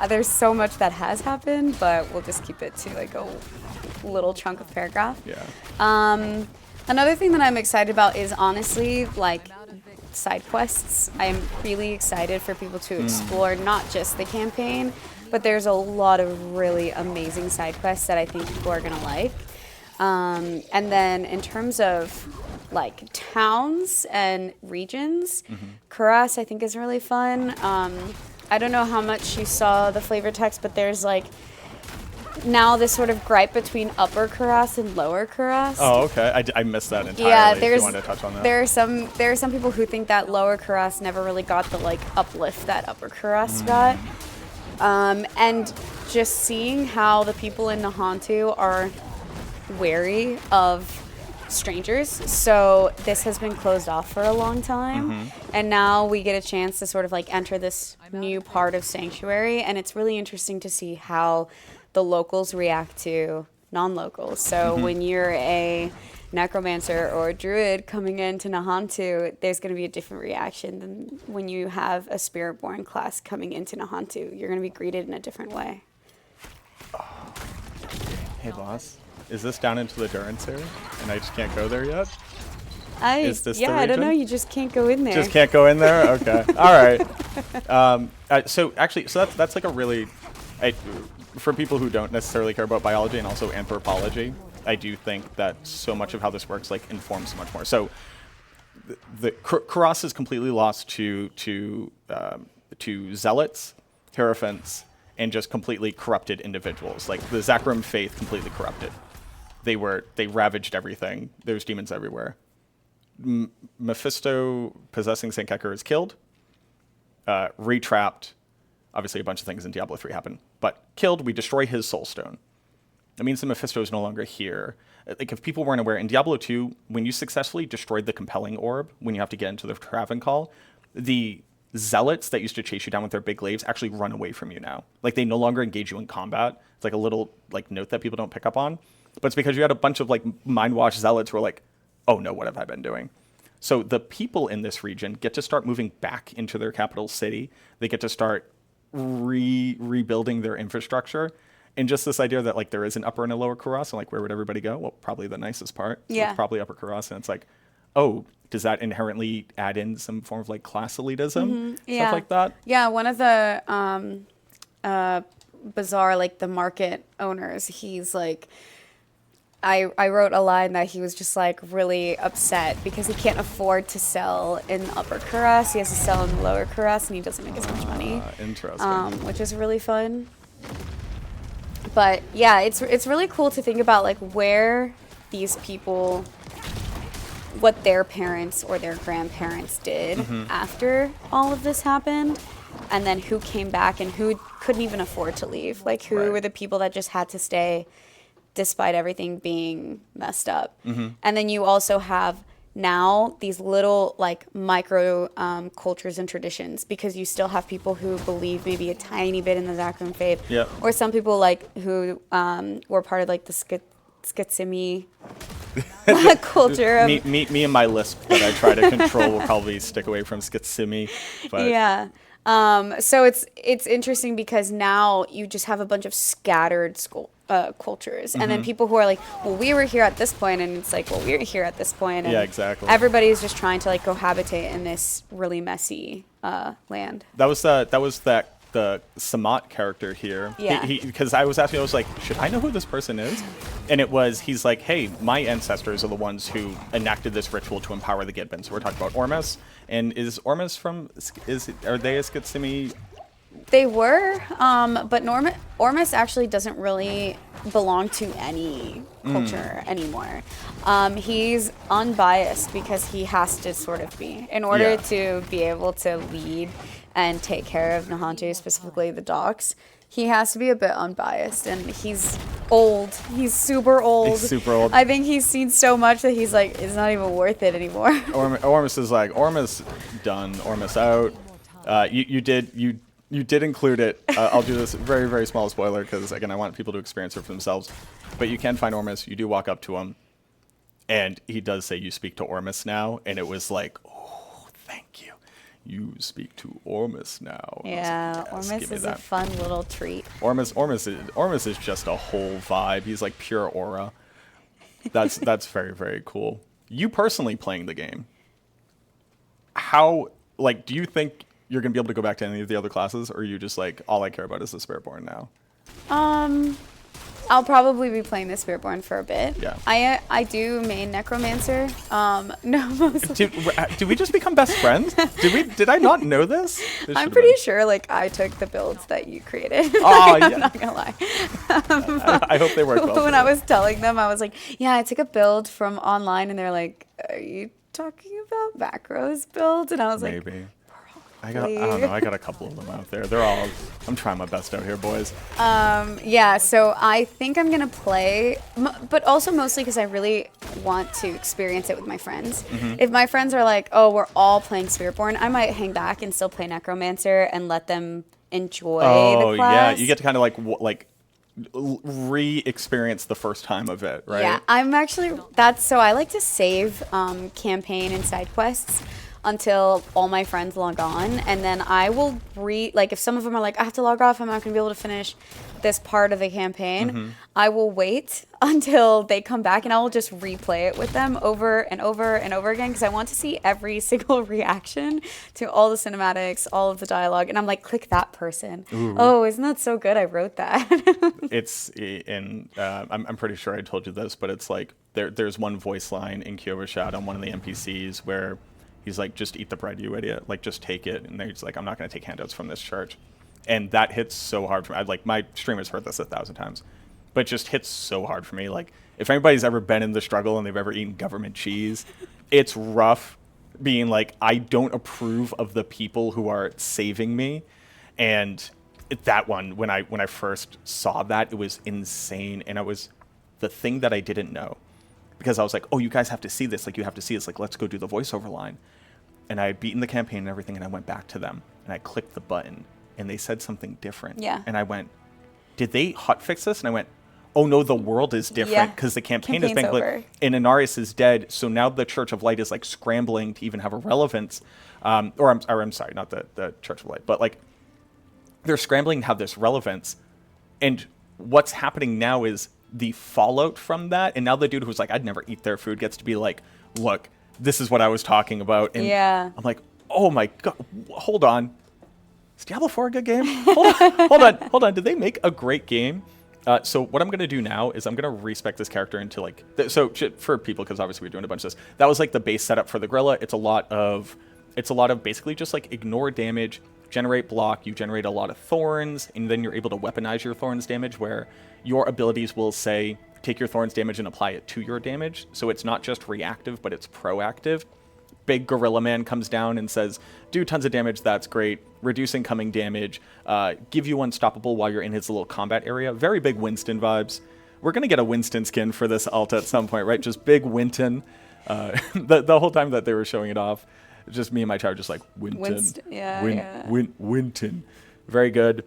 there's so much that has happened, but we'll just keep it to like a little chunk of paragraph. Yeah. Another thing that I'm excited about is honestly like side quests. I'm really excited for people to explore not just the campaign, but there's a lot of really amazing side quests that I think people are gonna like. And then in terms of like towns and regions, Kuras I think is really fun. I don't know how much you saw the flavor text, but there's like now this sort of gripe between Upper Kuras and Lower Kuras. Oh, okay. I missed that entirely. Yeah, if you wanted to touch on that. there are some people who think that Lower Kuras never really got the like uplift that Upper Kuras got. And just seeing how the people in Nahantu are wary of strangers. So this has been closed off for a long time. And now we get a chance to sort of like enter this new part of Sanctuary. And it's really interesting to see how the locals react to non-locals. So when you're a necromancer or a druid coming into Nahantu, there's going to be a different reaction than when you have a Spiritborn class coming into Nahantu. You're going to be greeted in a different way. Hey, boss. Is this down into the Durance area? And I just can't go there yet? Is this the I don't know. region? You just can't go in there. Just can't go in there? Okay. All right. So that's like a really... for people who don't necessarily care about biology and also anthropology, I do think that so much of how this works like informs so much more. So the Kuras is completely lost to zealots, hierophants, and just completely corrupted individuals. Like the Zachrim faith completely corrupted. They ravaged everything. There's demons everywhere. Mephisto possessing St. Keker is killed, retrapped. Obviously, a bunch of things in Diablo 3 happen. But killed, we destroy his Soulstone. That means that Mephisto is no longer here. Like, if people weren't aware, in Diablo 2, when you successfully destroyed the Compelling Orb, when you have to get into the Travencall, the zealots that used to chase you down with their big glaives actually run away from you now. Like, they no longer engage you in combat. It's like a little like note that people don't pick up on. But it's because you had a bunch of like mind-washed zealots who are like, oh no, what have I been doing? So the people in this region get to start moving back into their capital city. They get to start rebuilding their infrastructure. And just this idea that like there is an upper and a lower Kuras, and like where would everybody go? Well, probably the nicest part. So Yeah. it's probably Upper Kuras, and it's like, oh, does that inherently add in some form of like class elitism? Yeah. Stuff like that? Yeah, one of the bazaar, like the market owners, he's like, I wrote a line that he was just like really upset because he can't afford to sell in Upper Kuras. He has to sell in Lower Kuras, and he doesn't make as much money, Interesting. which is really fun. But yeah, it's really cool to think about like where these people, what their parents or their grandparents did after all of this happened, and then who came back and who couldn't even afford to leave. Like who Right. were the people that just had to stay despite everything being messed up. And then you also have now these little like micro cultures and traditions, because you still have people who believe maybe a tiny bit in the Zakrum faith, Yep. or some people like who were part of like the Skitsimi culture of, Me and my lisp that I try to control will probably stick away from Skitsimi. But yeah. So it's interesting because now you just have a bunch of scattered cultures, and then people who are like, well, we were here at this point, and it's like, well, we're here at this point, and Yeah, exactly. everybody's just trying to like cohabitate in this really messy land. that was the Samat character here. Yeah. Because I was asking, I was like, should I know who this person is? And he's like, hey, my ancestors are the ones who enacted this ritual to empower the Gidbin. So we're talking about Ormus. And is Ormus are they a Skitsimi? They were, but Ormus actually doesn't really belong to any culture anymore. He's unbiased because he has to sort of be, in order Yeah. to be able to lead and take care of Nahantu, specifically the docks. He has to be a bit unbiased, and he's old. He's super old. He's super old. I think he's seen so much that he's like, it's not even worth it anymore. Ormus is like, Ormus done, Ormus out. You did include it. I'll do this very, very small spoiler because, again, I want people to experience it for themselves. But you can find Ormus. You do walk up to him, and he does say, you speak to Ormus now. And it was like, oh, thank you. You speak to Ormus now. And I was Yeah, like, yes, Ormus give me is a that. fun little treat. Ormus is just a whole vibe. He's like pure aura. That's very, very cool. You personally playing the game, how, like, do you think you're gonna be able to go back to any of the other classes, or are you just like, all I care about is the Spiritborn now? I'll probably be playing the Spiritborn for a bit. Yeah. I do main Necromancer. No, mostly. Did we just become best friends? Did I not know this? I'm pretty sure like I took the builds that you created. Oh, I'm yeah. not gonna lie. I hope they work well. for When you. I was telling them, I was like, yeah, I took a build from online, and they're like, are you talking about Macros builds? And I was like, Maybe. I don't know. I got a couple of them out there. They're all. I'm trying my best out here, boys. yeah, so I think I'm gonna play, but also mostly because I really want to experience it with my friends. If my friends are like, oh, we're all playing Spiritborn, I might hang back and still play Necromancer and let them enjoy the class. Yeah, you get to kind of like re-experience the first time of it, right? Yeah, I'm actually, so I like to save campaign and side quests until all my friends log on, and then I will like if some of them are like, I have to log off, I'm not gonna be able to finish this part of the campaign, I will wait until they come back, and I will just replay it with them over and over and over again, because I want to see every single reaction to all the cinematics, all of the dialogue, and I'm like, click that person. Oh, isn't that so good? I wrote that. It's in. I'm pretty sure I told you this, but it's like there's one voice line in Kyovashad on one of the NPCs where he's like, just eat the bread, you idiot. Like, just take it. And he's like, I'm not going to take handouts from this church. And that hits so hard for me. Like, my streamers heard this 1,000 times. But it just hits so hard for me. Like, if anybody's ever been in the struggle and they've ever eaten government cheese, it's rough being like, I don't approve of the people who are saving me. And that one, when I first saw that, it was insane. And it was the thing that I didn't know. Because I was like, oh, you guys have to see this. Like, you have to see this. Like, let's go do the voiceover line. And I had beaten the campaign and everything, and I went back to them. And I clicked the button, and they said something different. Yeah. And I went, did they hotfix this? And I went, oh, no, the world is different because the campaign has been Campaign's glitched. over. And Inarius is dead, so now the Church of Light is, like, scrambling to even have a relevance. I'm sorry, not the Church of Light. But, like, they're scrambling to have this relevance. And what's happening now is the fallout from that, and now the dude who's like, I'd never eat their food, gets to be like, look, this is what I was talking about. And Yeah. I'm like, oh my god, hold on. Is Diablo 4 a good game? Hold on. Did they make a great game? So what I'm going to do now is I'm going to respec this character into like, for people, because obviously we're doing a bunch of this, that was like the base setup for the gorilla. It's a lot of basically just like ignore damage, generate block, you generate a lot of thorns, and then you're able to weaponize your thorns damage where your abilities will say, take your thorns damage and apply it to your damage. So it's not just reactive, but it's proactive. Big Gorilla Man comes down and says, do tons of damage, that's great. Reduce incoming damage, give you unstoppable while you're in his little combat area. Very big Winston vibes. We're going to get a Winston skin for this alt at some point, right? Just big Winton. The whole time that they were showing it off, just me and my child just like, Winton. Winton. Very good.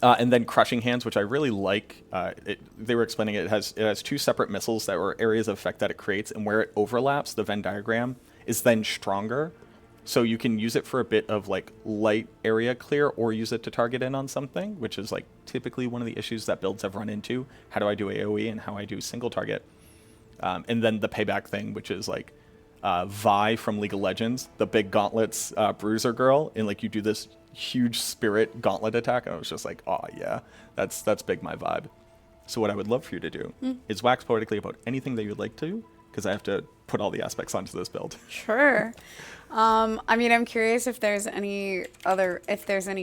And then Crushing Hands, which I really like. They were explaining it has two separate missiles that were areas of effect that it creates, and where it overlaps, the Venn diagram is then stronger. So you can use it for a bit of like light area clear, or use it to target in on something, which is like typically one of the issues that builds have run into. How do I do AoE and how I do single target? And then the payback thing, which is like Vi from League of Legends, the big gauntlets bruiser girl, and like you do this huge spirit gauntlet attack, and I was just like, oh yeah, that's big my vibe. So what I would love for you to do is wax poetically about anything that you'd like to, because I have to put all the aspects onto this build. Sure. I mean, I'm curious if there's any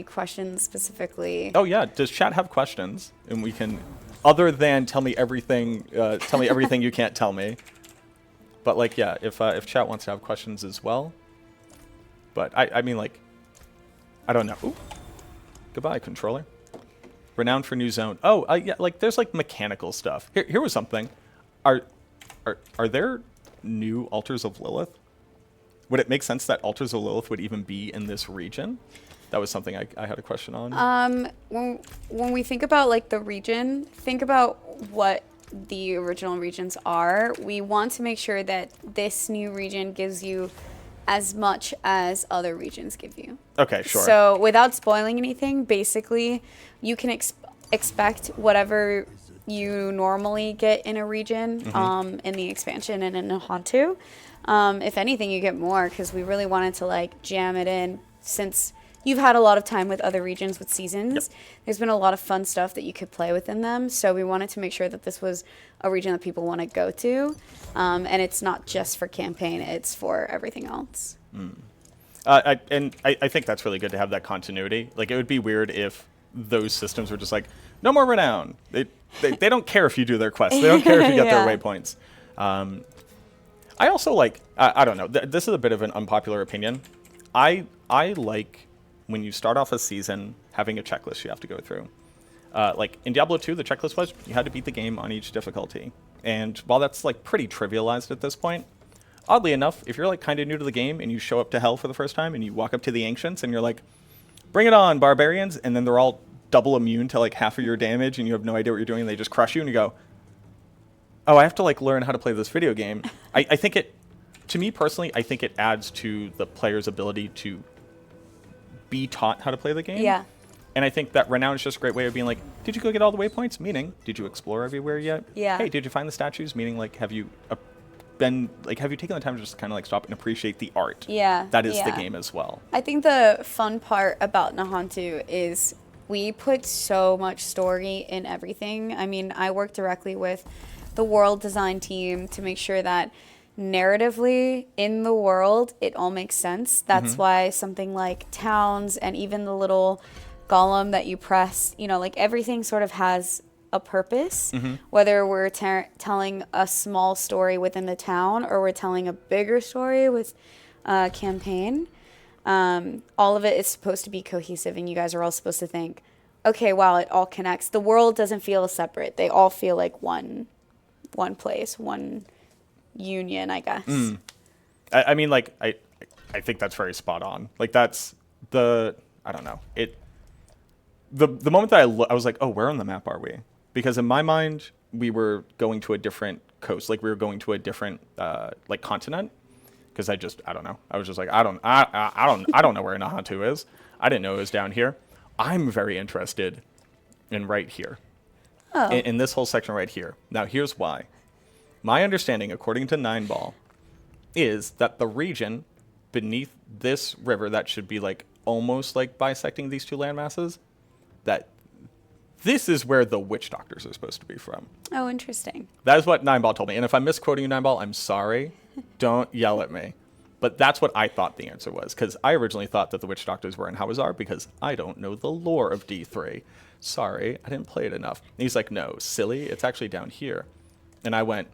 questions specifically. Oh yeah, does chat have questions? And we can, other than tell me everything you can't tell me. But like, yeah, if chat wants to have questions as well. But I mean, like, I don't know. Ooh. Goodbye, controller. Renowned for new zone. Oh, yeah, like there's like mechanical stuff. Here was something. Are there new Altars of Lilith? Would it make sense that Altars of Lilith would even be in this region? That was something I had a question on. When we think about like the region, think about what the original regions are. We want to make sure that this new region gives you as much as other regions give you. Okay, sure. So without spoiling anything, basically you can expect whatever you normally get in a region in the expansion and in Nahantu. If anything, you get more, because we really wanted to like jam it in. Since you've had a lot of time with other regions with seasons, there's been a lot of fun stuff that you could play within them. So we wanted to make sure that this was a region that people want to go to. And it's not just for campaign, it's for everything else. I think that's really good to have that continuity. Like, it would be weird if those systems were just like, no more renown. They don't care if you do their quests. They don't care if you get their waypoints. I also like, I don't know, this is a bit of an unpopular opinion. I like when you start off a season having a checklist you have to go through. Like in Diablo 2, the checklist was you had to beat the game on each difficulty. And while that's like pretty trivialized at this point, oddly enough, if you're like kind of new to the game and you show up to Hell for the first time and you walk up to the Ancients and you're like, bring it on, barbarians, and then they're all double immune to like half of your damage and you have no idea what you're doing and they just crush you and you go, oh, I have to like learn how to play this video game. I think it, to me personally, I think it adds to the player's ability to be taught how to play the game. Yeah. And I think that Renown is just a great way of being like, did you go get all the waypoints? Meaning, did you explore everywhere yet? Yeah. Hey, did you find the statues? Meaning, like, have you taken the time to just kind of like stop and appreciate the art? Yeah. That is the game as well. I think the fun part about Nahantu is we put so much story in everything. I mean, I work directly with the world design team to make sure that narratively in the world it all makes sense. That's why something like towns and even the little golem that you press, you know, like everything sort of has a purpose, whether we're telling a small story within the town or we're telling a bigger story with a campaign. All of it is supposed to be cohesive, and you guys are all supposed to think, okay, wow, it all connects. The world doesn't feel separate. They all feel like one place, one union, I guess. I mean, like, I think that's very spot on. Like, that's the, I don't know. The moment that I was like, oh, where on the map are we? Because in my mind, we were going to a different coast. Like, we were going to a different, like, continent. Because I don't know. I was just like, I don't know where Nahantu is. I didn't know it was down here. I'm very interested in right here. Oh. In this whole section right here. Now, here's why. My understanding, according to Nineball, is that the region beneath this river that should be, like, almost like bisecting these two landmasses, that this is where the witch doctors are supposed to be from. Oh, interesting. That is what Nineball told me. And if I'm misquoting you, Nineball, I'm sorry. Don't yell at me. But that's what I thought the answer was, because I originally thought that the witch doctors were in Hawazar because I don't know the lore of D3. Sorry, I didn't play it enough. And he's like, no, silly, it's actually down here. And I went,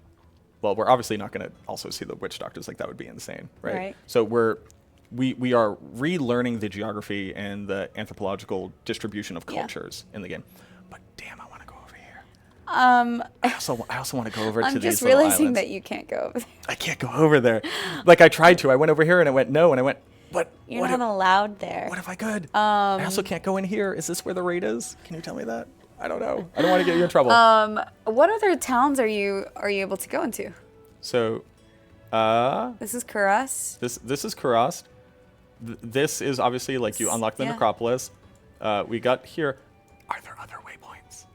well, we're obviously not going to also see the witch doctors. Like, that would be insane, right? Right. So we are relearning the geography and the anthropological distribution of Yeah. cultures in the game. But damn, I want to go over here. I also want to go over to I'm these just little realizing islands. that you can't go over there. I can't go over there. Like, I tried to. I went over here and it went no, and I went, what? You're what not allowed there. what if I could? I also can't go in here. Is this where the raid is? Can you tell me that? I don't know. I don't want to get you in trouble. What other towns are you able to go into? So, This is Kuras. this is Kurast. This is obviously, like, you unlock the Yeah. necropolis. We got here. Are there other waypoints?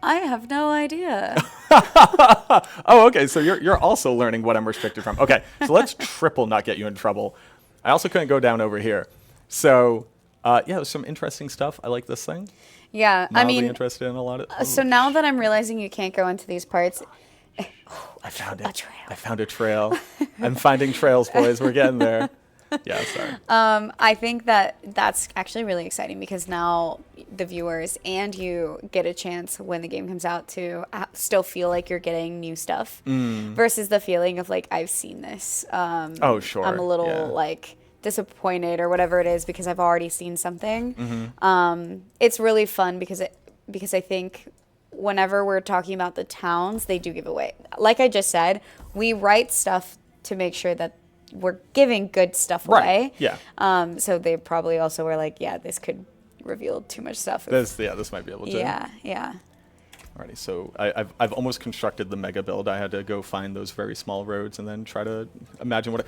I have no idea. Oh, okay. So you're also learning what I'm restricted from. Okay, so let's triple not get you in trouble. I also couldn't go down over here. So, yeah, there's some interesting stuff. I like this thing. Yeah, I Mildly mean, interested in a lot of. so now that I'm realizing you can't go into these parts, I found a it. trail. I found a trail. I'm finding trails, boys. We're getting there. Yeah, sorry. I think that that's actually really exciting because now the viewers and you get a chance when the game comes out to still feel like you're getting new stuff versus the feeling of like, I've seen this. Oh, sure. I'm a little yeah. like disappointed or whatever it is because I've already seen something. Mm-hmm. It's really fun because I think whenever we're talking about the towns, they do give away. Like I just said, we write stuff to make sure that we're giving good stuff Right, away. yeah. So they probably also were like, yeah, this could reveal too much stuff. This might be able to. Yeah. Alrighty, so I've almost constructed the mega build. I had to go find those very small roads and then try to imagine what.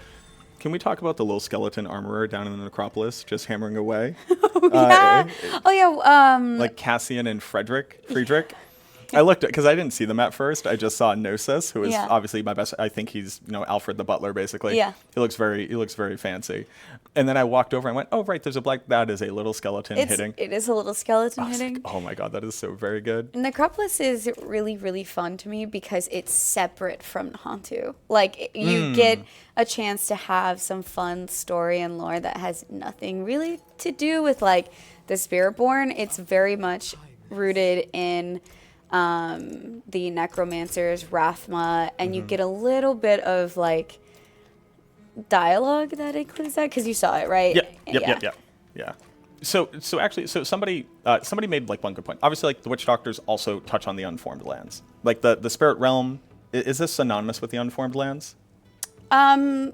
Can we talk about the little skeleton armorer down in the necropolis just hammering away? Yeah. Oh yeah. Like Cassian and Friedrich. I looked at, because I didn't see them at first. I just saw Gnosis, who is Yeah. obviously my best. I think he's, Alfred the butler, basically. Yeah. He looks very fancy. And then I walked over and went, oh right, there's a black. That is a little skeleton hitting. It is a little skeleton I was like, hitting. oh my god, that is so very good. Necropolis is really, really fun to me because it's separate from Hantu. Like, you get a chance to have some fun story and lore that has nothing really to do with, like, the Spiritborn. It's very much rooted in the Necromancers, Rathma, and you get a little bit of, like, dialogue that includes that because you saw it, right? Yeah. So actually, somebody made like one good point. Obviously, like the witch doctors also touch on the unformed lands. Like the spirit realm, is this synonymous with the unformed lands?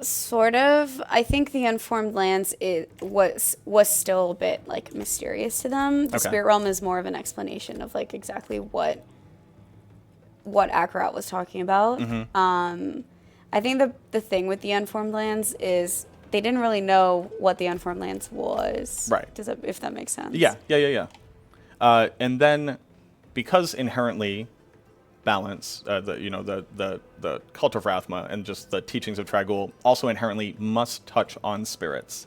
Sort of. I think the unformed lands was still a bit like mysterious to them. The Okay. spirit realm is more of an explanation of like exactly what Akarat was talking about. I think the thing with the unformed lands is they didn't really know what the unformed lands was. Right. If that makes sense. Yeah. And then, because inherently, balance, the cult of Rathma and just the teachings of Trag'Oul also inherently must touch on spirits.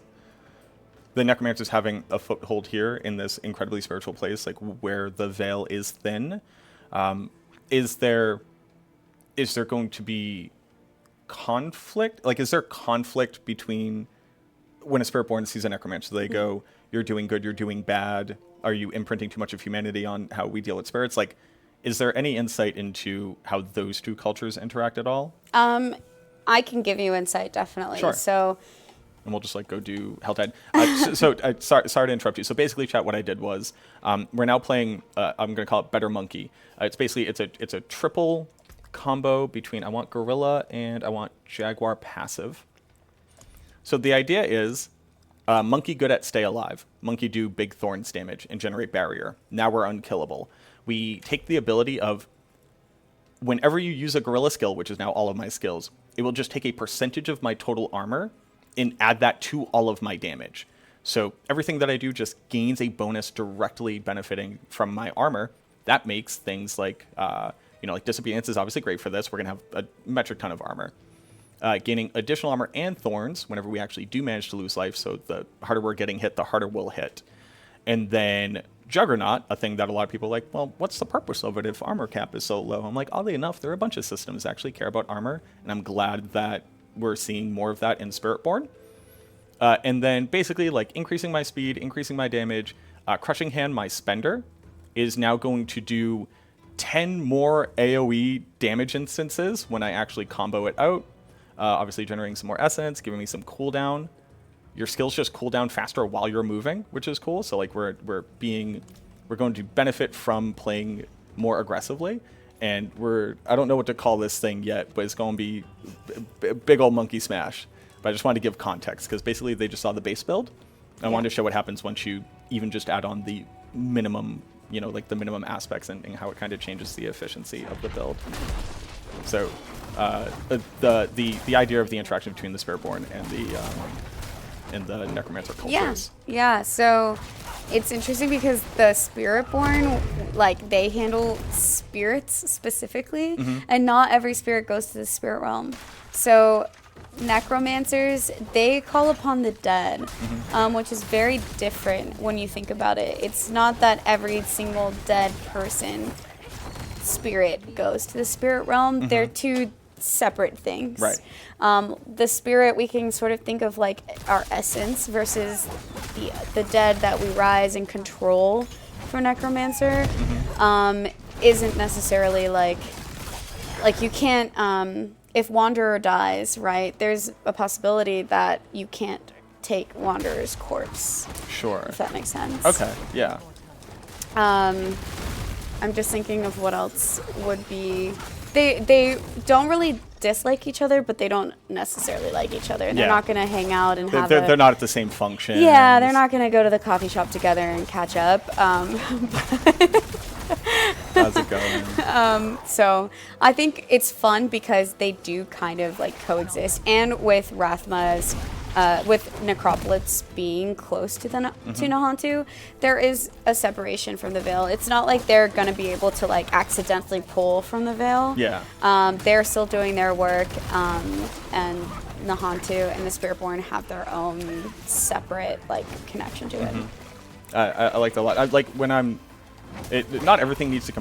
The necromancers having a foothold here in this incredibly spiritual place, like where the veil is thin, is there going to be conflict? Like, is there conflict between when a Spiritborn sees a necromancer? They go, "You're doing good. You're doing bad. Are you imprinting too much of humanity on how we deal with spirits?" Like, is there any insight into how those two cultures interact at all? I can give you insight, definitely. Sure. So, And we'll just like go do Helltide. Sorry to interrupt you. So basically, chat, what I did was we're now playing. I'm going to call it Better Monkey. It's basically it's a triple combo between I want Gorilla and I want Jaguar passive. So the idea is Monkey good at stay alive. Monkey do big thorns damage and generate barrier. Now we're unkillable. We take the ability of whenever you use a Gorilla skill, which is now all of my skills, it will just take a percentage of my total armor and add that to all of my damage. So everything that I do just gains a bonus directly benefiting from my armor. That makes things like, like Disobedience is obviously great for this. We're going to have a metric ton of armor. gaining additional armor and thorns whenever we actually do manage to lose life. So the harder we're getting hit, the harder we'll hit. And then Juggernaut, a thing that a lot of people are like, well, what's the purpose of it if armor cap is so low? I'm like, oddly enough, there are a bunch of systems that actually care about armor, and I'm glad that we're seeing more of that in Spiritborn. And then basically, like, increasing my speed, increasing my damage. Crushing Hand, my spender, is now going to do 10 more AoE damage instances when I actually combo it out. Obviously generating some more essence, giving me some cooldown. Your skills just cool down faster while you're moving, which is cool. So like we're going to benefit from playing more aggressively, and I don't know what to call this thing yet, but it's going to be big old monkey smash. But I just wanted to give context because basically they just saw the base build. I wanted to show what happens once you even just add on the minimum, like the minimum aspects and how it kind of changes the efficiency of the build. So the idea of the interaction between the Spiritborn and the Necromancer cultures. Yeah. So it's interesting because the Spiritborn, like, they handle spirits specifically, and not every spirit goes to the spirit realm. So necromancers, they call upon the dead, which is very different when you think about it. It's not that every single dead person spirit goes to the spirit realm. They're two separate things. Right. The spirit, we can sort of think of like our essence versus the dead that we rise and control for necromancer. Isn't necessarily like you can't, if Wanderer dies, right, there's a possibility that you can't take Wanderer's corpse. Sure. If that makes sense. Okay, yeah. I'm just thinking of what else would be. They don't really dislike each other, but they don't necessarily like each other. And they're not going to hang out and have they're not at the same function. Yeah, they're not going to go to the coffee shop together and catch up. How's it going? So I think it's fun because they do kind of like coexist. And with Rathma's, with Necropolis being close to to Nahantu, there is a separation from the Veil. It's not like they're going to be able to like accidentally pull from the Veil. Yeah. They're still doing their work, and Nahantu and the Spiritborn have their own separate like connection to it. I like that a lot. I like when not everything needs to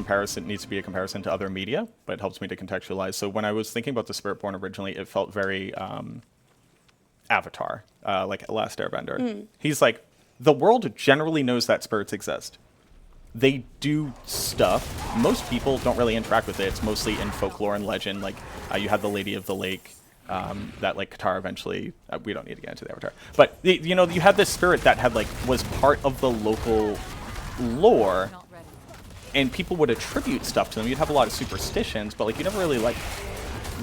be a comparison to other media, but it helps me to contextualize. So when I was thinking about the Spiritborn originally, it felt very Avatar, like Last Airbender. He's like, the world generally knows that spirits exist. They do stuff. Most people don't really interact with it. It's mostly in folklore and legend. Like you had the Lady of the Lake, that like Katara eventually. We don't need to get into the Avatar, but you had this spirit that had was part of the local lore. And people would attribute stuff to them. You'd have a lot of superstitions, but you never really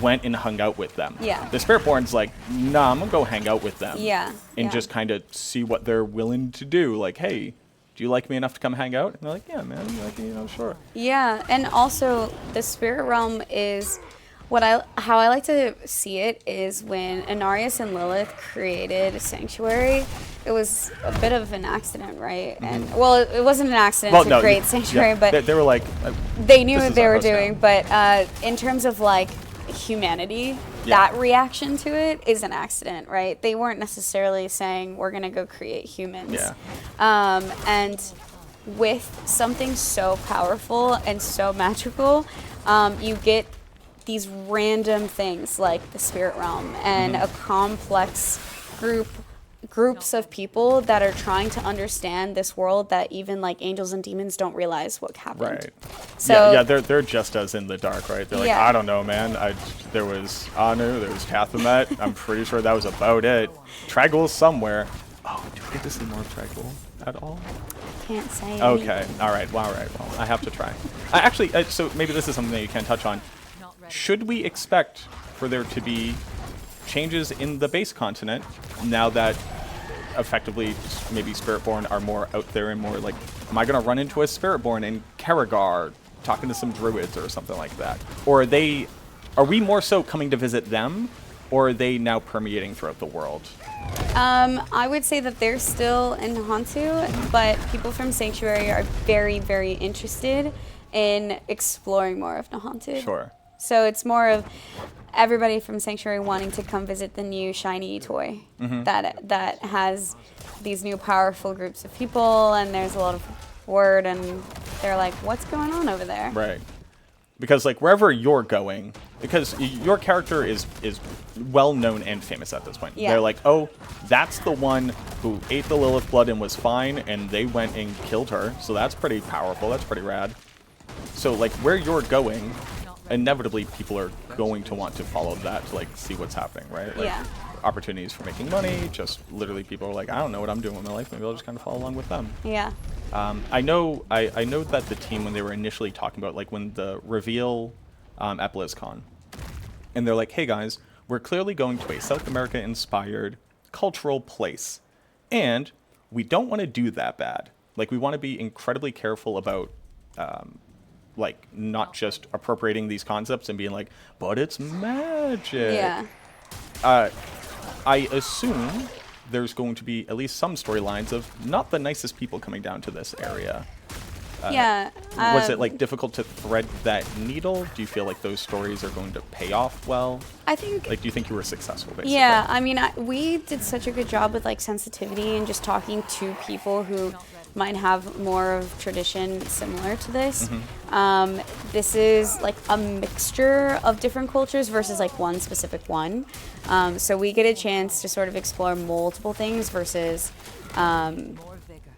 went and hung out with them. Yeah. The Spiritborn's like, nah, I'm gonna go hang out with them. Yeah. And just kind of see what they're willing to do. Like, hey, do you like me enough to come hang out? And they're like, yeah, man, sure. Yeah, and also the spirit realm is how I like to see it is when Inarius and Lilith created Sanctuary. It was a bit of an accident, right? And well, it wasn't an accident to create Sanctuary, but they were like, they knew what they were doing. But in terms of humanity, that reaction to it is an accident, right? They weren't necessarily saying we're gonna go create humans. Yeah. And with something so powerful and so magical, you get these random things like the spirit realm and a complex groups of people that are trying to understand this world that even angels and demons don't realize what happened. Right. So yeah, they're just as in the dark, right? They're like, I don't know, man. There was Anu, there was Tathamet. I'm pretty sure that was about it. Trag'Oul's somewhere. Oh, do we get to see more of Trag'Oul at all? Can't say. Okay. All right. Well, I have to try. So maybe this is something that you can touch on. Should we expect for there to be changes in the base continent now that effectively maybe Spiritborn are more out there and more am I going to run into a Spiritborn in Karagar talking to some druids or something like that? Or are we more so coming to visit them, or are they now permeating throughout the world? I would say that they're still in Nahantu, but people from Sanctuary are very, very interested in exploring more of Nahantu. Sure. So it's more of everybody from Sanctuary wanting to come visit the new shiny toy that has these new powerful groups of people, and there's a lot of word, and they're like, what's going on over there? Right. Because like wherever you're going, because your character is well known and famous at this point. Yeah. They're like, oh, that's the one who ate the Lilith blood and was fine, and they went and killed her. So that's pretty powerful. That's pretty rad. So like where you're going, inevitably people are going to want to follow that to like see what's happening, right? Like, Yeah. opportunities for making money. Just literally people are like, I don't know what I'm doing with my life. Maybe I'll just kind of follow along with them. Yeah. I know that the team, when they were initially talking about, like, when the reveal at BlizzCon, and they're like, hey guys, we're clearly going to a South America inspired cultural place, and we don't want to do that bad. Like, we want to be incredibly careful about like not just appropriating these concepts and being like, but it's magic. Yeah. I assume there's going to be at least some storylines of not the nicest people coming down to this area. Yeah. Was it like difficult to thread that needle? Do you feel like those stories are going to pay off well? I think. Like, do you think you were successful, basically? Yeah, I mean, we did such a good job with like sensitivity and just talking to people who might have more of tradition similar to this. This is like a mixture of different cultures versus like one specific one. So we get a chance to sort of explore multiple things versus. More vigor.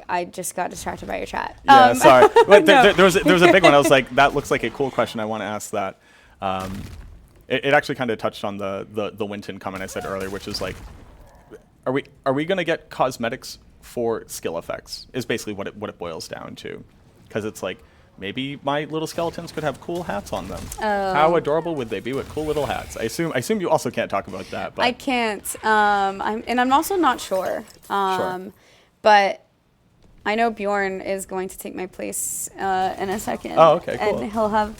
I just got distracted by your chat. Yeah, sorry. But No. there was a big one. I was like, that looks like a cool question. I want to ask that. It actually kind of touched on the Winton comment I said earlier, which is like, are we going to get cosmetics for skill effects? Is basically what it boils down to, because it's like maybe my little skeletons could have cool hats on them. How adorable would they be with cool little hats? I assume you also can't talk about that. But I can't. I'm also not sure. Sure. But I know Bjorn is going to take my place in a second. Oh, okay, cool. And he'll have.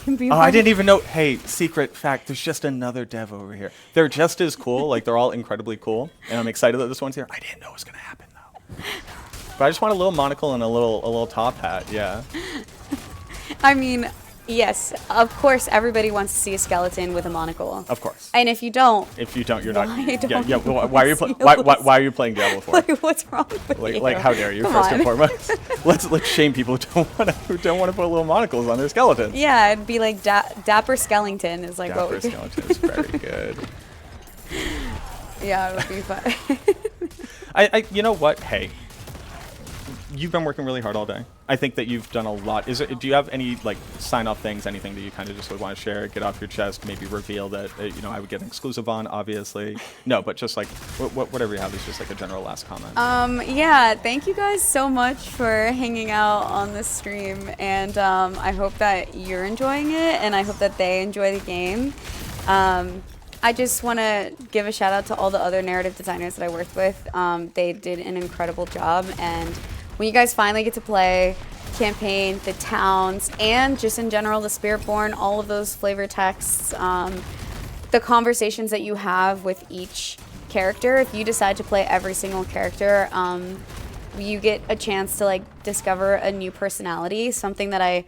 Oh, I didn't even know. Hey, secret fact, there's just another dev over here. They're just as cool. Like, they're all incredibly cool. And I'm excited that this one's here. I didn't know it was going to happen, though. But I just want a little monocle and a little top hat, yeah. I mean, yes, of course, everybody wants to see a skeleton with a monocle. Of course. And if you don't, If you don't, you're not. Why don't Yeah, you why are you see why are you playing Diablo 4? like, what's wrong with you? Like how dare you? Come First and on. foremost, let's shame people who don't want to put little monocles on their skeletons. Yeah, it'd be like Dapper Skellington is like what Dapper we do. skeleton is very good. Yeah, it would be fun. You know what? Hey, you've been working really hard all day. I think that you've done a lot. Do you have any like sign-off things, anything that you kind of just would want to share, get off your chest, maybe reveal that I would get an exclusive on, obviously. No, but just like whatever you have is just like a general last comment. Yeah, thank you guys so much for hanging out on this stream, and I hope that you're enjoying it, and I hope that they enjoy the game. I just want to give a shout out to all the other narrative designers that I worked with. They did an incredible job, and when you guys finally get to play campaign, the towns, and just in general the Spiritborn, all of those flavor texts, the conversations that you have with each character, if you decide to play every single character, you get a chance to like discover a new personality. Something that I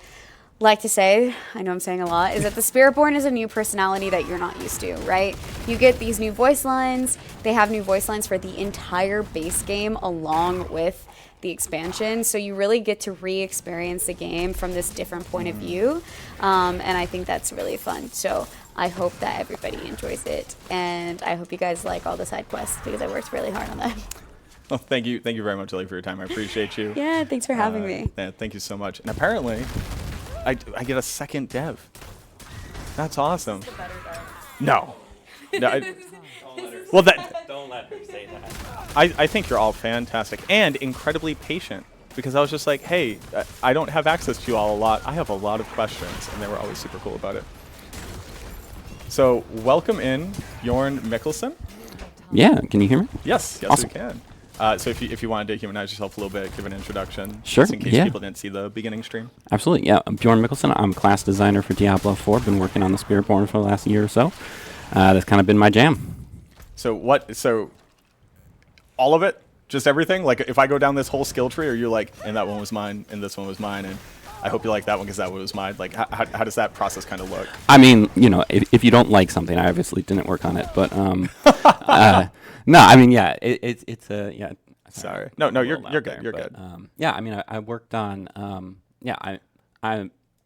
like to say, I know I'm saying a lot, is that the Spiritborn is a new personality that you're not used to, right? You get these new voice lines. They have new voice lines for the entire base game along with the expansion, so you really get to re-experience the game from this different point of view, and I think that's really fun. So I hope that everybody enjoys it, and I hope you guys like all the side quests because I worked really hard on them. Well, thank you very much, Lily, for your time. I appreciate you. Yeah, thanks for having me. Yeah, thank you so much. And apparently, I get a second dev. That's awesome. No. Well, Don't let her say that. I think you're all fantastic and incredibly patient, because I was just like, hey, I don't have access to you all a lot. I have a lot of questions, and they were always super cool about it. So welcome in Bjorn Mikkelsen. Yeah, can you hear me? Yes, Awesome. we can. So if you wanted to humanize yourself a little bit, give an introduction. Sure, Just in case yeah. people didn't see the beginning stream. Absolutely, yeah. I'm Bjorn Mikkelsen. I'm class designer for Diablo 4. Been working on the Spiritborn for the last year or so. That's kind of been my jam. So all of it? Just everything? Like, if I go down this whole skill tree, are you like, and that one was mine, and this one was mine, and I hope you like that one because that one was mine. Like, how does that process kind of look? I mean, you know, if you don't like something, I obviously didn't work on it, but no, I mean, yeah, it's a yeah. Sorry. No, a you're little good. out there, You're but, good. Yeah, I mean, I worked on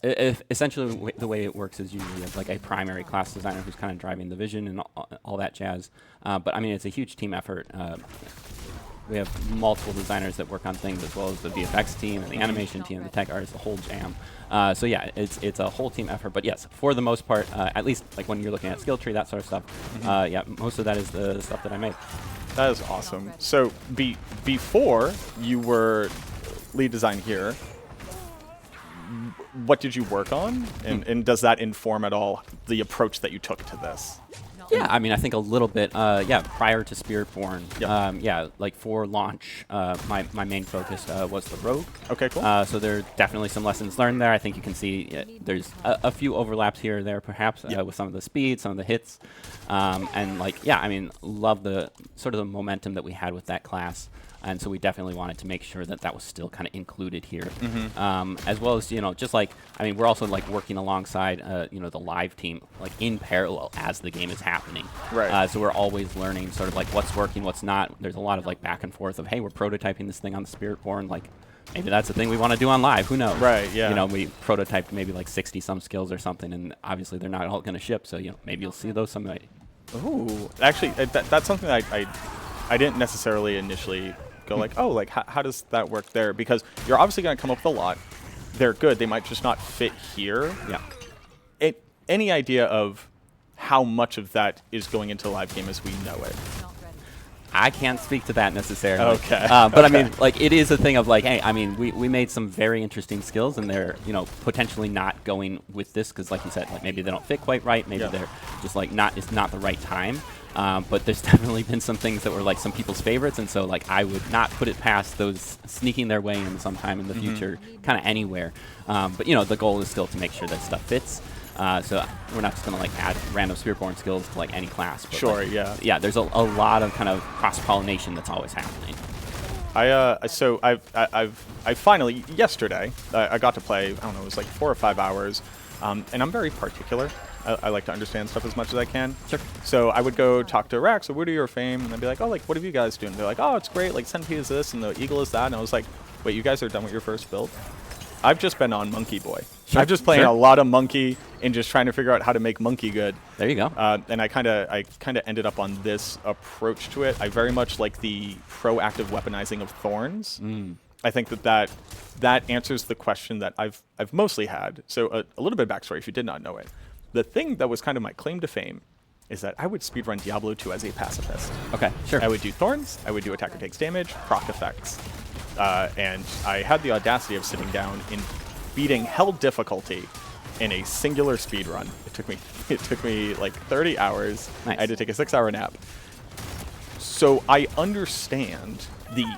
if essentially the way it works is usually like a primary class designer who's kind of driving the vision and all that jazz. But I mean, it's a huge team effort. We have multiple designers that work on things, as well as the VFX team and the animation team and the tech artists, the whole jam. So yeah, it's a whole team effort. But yes, for the most part, at least like when you're looking at skill tree, that sort of stuff, yeah, most of that is the stuff that I made. That is awesome. So before you were lead design here, what did you work on? And does that inform at all the approach that you took to this? Yeah, I mean, I think a little bit. Yeah, prior to Spiritborn, Yep. yeah, like for launch, my main focus was the rogue. Okay, cool. So there are definitely some lessons learned there. I think you can see there's a few overlaps here or there, perhaps, with some of the speed, some of the hits, and like, yeah, I mean, love the sort of the momentum that we had with that class. And so we definitely wanted to make sure that that was still kind of included here, as well as, you know, just like, I mean, we're also like working alongside, you know, the live team, like in parallel as the game is happening. Right. So we're always learning sort of like what's working, what's not. There's a lot of like back and forth of, hey, we're prototyping this thing on the Spiritborn, like maybe that's the thing we want to do on live. Who knows? Right, yeah. You know, we prototyped maybe like 60 some skills or something, and obviously they're not all going to ship. So, you know, maybe you'll see those someday. Ooh, actually, that's something I didn't necessarily initially go like, oh, like how does that work there? Because you're obviously going to come up with a lot. They're good. They might just not fit here. Yeah. Any idea of how much of that is going into live game as we know it? I can't speak to that necessarily. Okay. But I mean, like, it is a thing of like, hey, I mean, we made some very interesting skills, and they're, you know, potentially not going with this because, like you said, like maybe they don't fit quite right. Maybe they're just like it's not the right time. But there's definitely been some things that were like some people's favorites, and so like I would not put it past those sneaking their way in sometime in the future, kind of anywhere. But you know, the goal is still to make sure that stuff fits. So we're not just gonna like add random Spiritborn skills to like any class. But, Sure, like, yeah. Yeah, there's a lot of kind of cross-pollination that's always happening. So I finally yesterday I got to play. I don't know, it was like 4 or 5 hours, and I'm very particular. I like to understand stuff as much as I can. Sure. So I would go talk to Rax or Woody or Fame, and I'd be like, oh, like, what have you guys doing? They're like, oh, it's great. Like, Centipede is this, and the Eagle is that. And I was like, wait, you guys are done with your first build? I've just been on Monkey Boy. Sure. I've just playing a lot of Monkey and just trying to figure out how to make Monkey good. There you go. And I kind of ended up on this approach to it. I very much like the proactive weaponizing of Thorns. I think that answers the question that I've mostly had. So a little bit of backstory if you did not know it. The thing that was kind of my claim to fame is that I would speedrun Diablo 2 as a pacifist. Okay, sure. I would do Thorns, I would do Attacker Takes Damage, proc effects. And I had the audacity of sitting down in beating hell difficulty in a singular speedrun. It took me like 30 hours. Nice. I had to take a 6-hour nap. So I understand the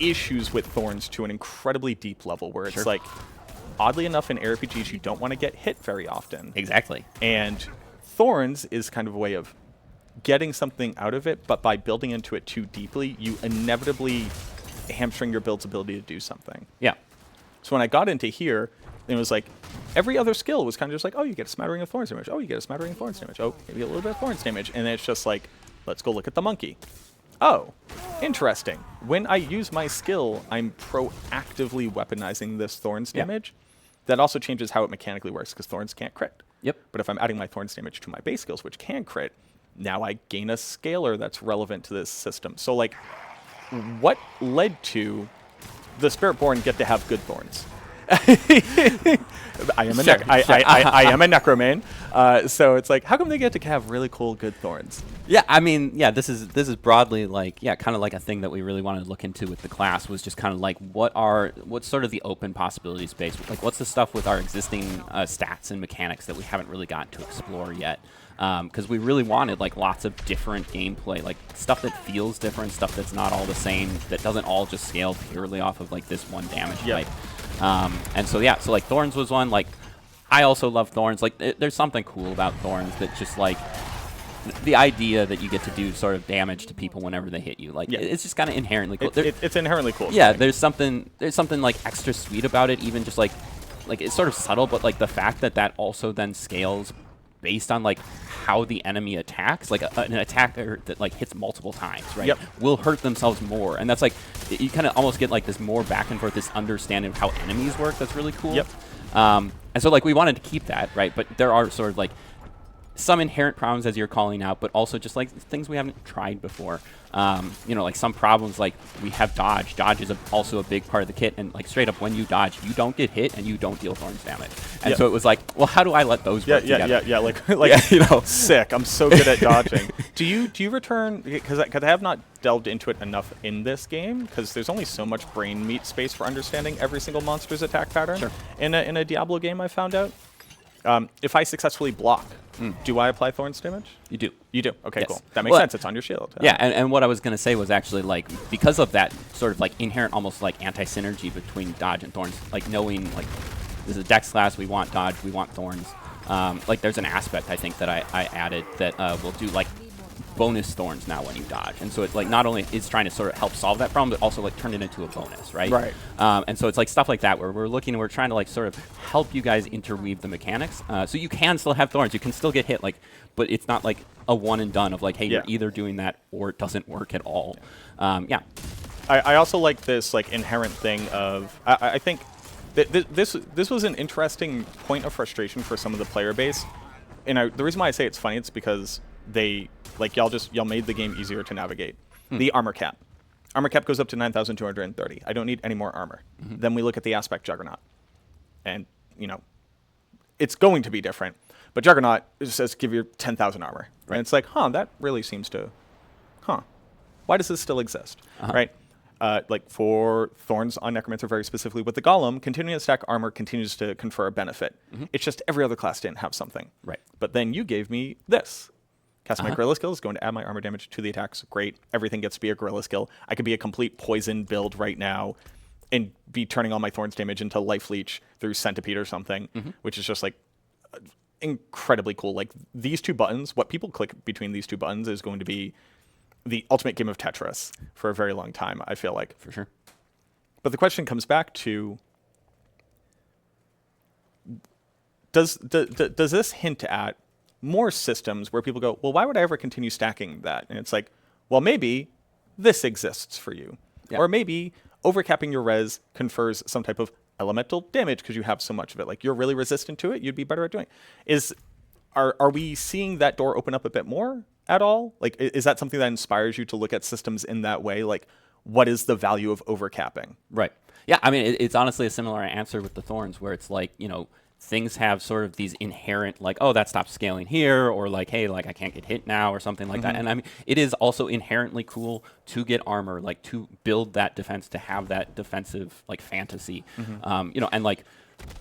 issues with Thorns to an incredibly deep level where it's like, oddly enough, in RPGs, you don't want to get hit very often. Exactly. And Thorns is kind of a way of getting something out of it, but by building into it too deeply, you inevitably hamstring your build's ability to do something. Yeah. So when I got into here, it was like every other skill was kind of just like, oh, you get a smattering of Thorns damage. Oh, you get a smattering of Thorns damage. Oh, maybe a little bit of Thorns damage. And then it's just like, let's go look at the monkey. Oh, interesting. When I use my skill, I'm proactively weaponizing this Thorns damage. That also changes how it mechanically works because Thorns can't crit. Yep. But if I'm adding my Thorns damage to my base skills, which can crit, now I gain a scalar that's relevant to this system. So like, what led to the Spiritborn get to have good Thorns? I am a necroman, so it's like, how come they get to have really cool good Thorns? Yeah, I mean, yeah, this is broadly like, yeah, kind of like a thing that we really wanted to look into with the class was just kind of like, what's sort of the open possibility space? Like, what's the stuff with our existing stats and mechanics that we haven't really gotten to explore yet? Because we really wanted like lots of different gameplay, like stuff that feels different, stuff that's not all the same, that doesn't all just scale purely off of like this one damage type. And so yeah, so like Thorns was one. Like I also love Thorns. Like there's something cool about Thorns that just like the idea that you get to do sort of damage to people whenever they hit you. Like it's just kind of inherently cool. It's inherently cool. Yeah, there's something like extra sweet about it. Even just like like it's sort of subtle, but like the fact that that also then scales based on like how the enemy attacks, like an attacker that like hits multiple times, right, Yep. will hurt themselves more, and that's like you kind of almost get like this more back and forth, this understanding of how enemies work. That's really cool. Yep. And so like we wanted to keep that, right, but there are sort of like some inherent problems as you're calling out, but also just like things we haven't tried before. You know, like some problems, like we have dodge. Dodge is also a big part of the kit, and like straight up when you dodge, you don't get hit and you don't deal thorns damage. And Yep. so it was like, well, how do I let those work together? Yeah. Like Yeah, you know. sick. I'm so good at dodging. Do you return? Because I have not delved into it enough in this game, because there's only so much brain meat space for understanding every single monster's attack pattern. Sure. In a Diablo game, I found out. If I successfully block, do I apply thorns damage? You do. You do. Okay, Yes. cool. That makes Well, sense. It's on your shield. Yeah, and what I was going to say was actually like because of that sort of like inherent almost like anti-synergy between dodge and thorns, like knowing like this is a dex class, we want dodge, we want thorns. Like there's an aspect I think that I added that will do like bonus thorns now when you dodge, and so it's like not only is trying to sort of help solve that problem, but also like turn it into a bonus, right? Right. And so it's like stuff like that where we're trying to like sort of help you guys interweave the mechanics, so you can still have thorns, you can still get hit, like, but it's not like a one and done of like, hey, Yeah. you're either doing that or it doesn't work at all. Yeah. I also like this like inherent thing of I think this was an interesting point of frustration for some of the player base, and the reason why I say it's funny, it's because they like y'all made the game easier to navigate. The armor cap goes up to 9,230. I don't need any more armor. Then we look at the aspect Juggernaut, and you know it's going to be different, but Juggernaut says give you 10,000 armor, right? And it's like, that really seems to, why does this still exist, right? Like for Thorns on Necromancer, very specifically with the Golem, continuing to stack armor continues to confer a benefit. It's just every other class didn't have something. Right. But then you gave me this. Cast my Gorilla skill is going to add my armor damage to the attacks. Great. Everything gets to be a Gorilla skill. I could be a complete poison build right now and be turning all my Thorns damage into Life Leech through Centipede or something, which is just like incredibly cool. Like these two buttons, what people click between these two buttons is going to be the ultimate game of Tetris for a very long time, I feel like. For sure. But the question comes back to, does this hint at more systems where people go, well, why would I ever continue stacking that? And it's like, well, maybe this exists for you. Yeah. Or maybe overcapping your res confers some type of elemental damage because you have so much of it. Like you're really resistant to it, you'd be better at doing it. Are we seeing that door open up a bit more at all? Like, is that something that inspires you to look at systems in that way? Like, what is the value of overcapping? Right. Yeah, I mean, it's honestly a similar answer with the Thorns, where it's like, you know, things have sort of these inherent, like, oh, that stops scaling here, or like, hey, like, I can't get hit now, or something like that. And I mean, it is also inherently cool to get armor, like, to build that defense, to have that defensive, like, fantasy. You know, and like,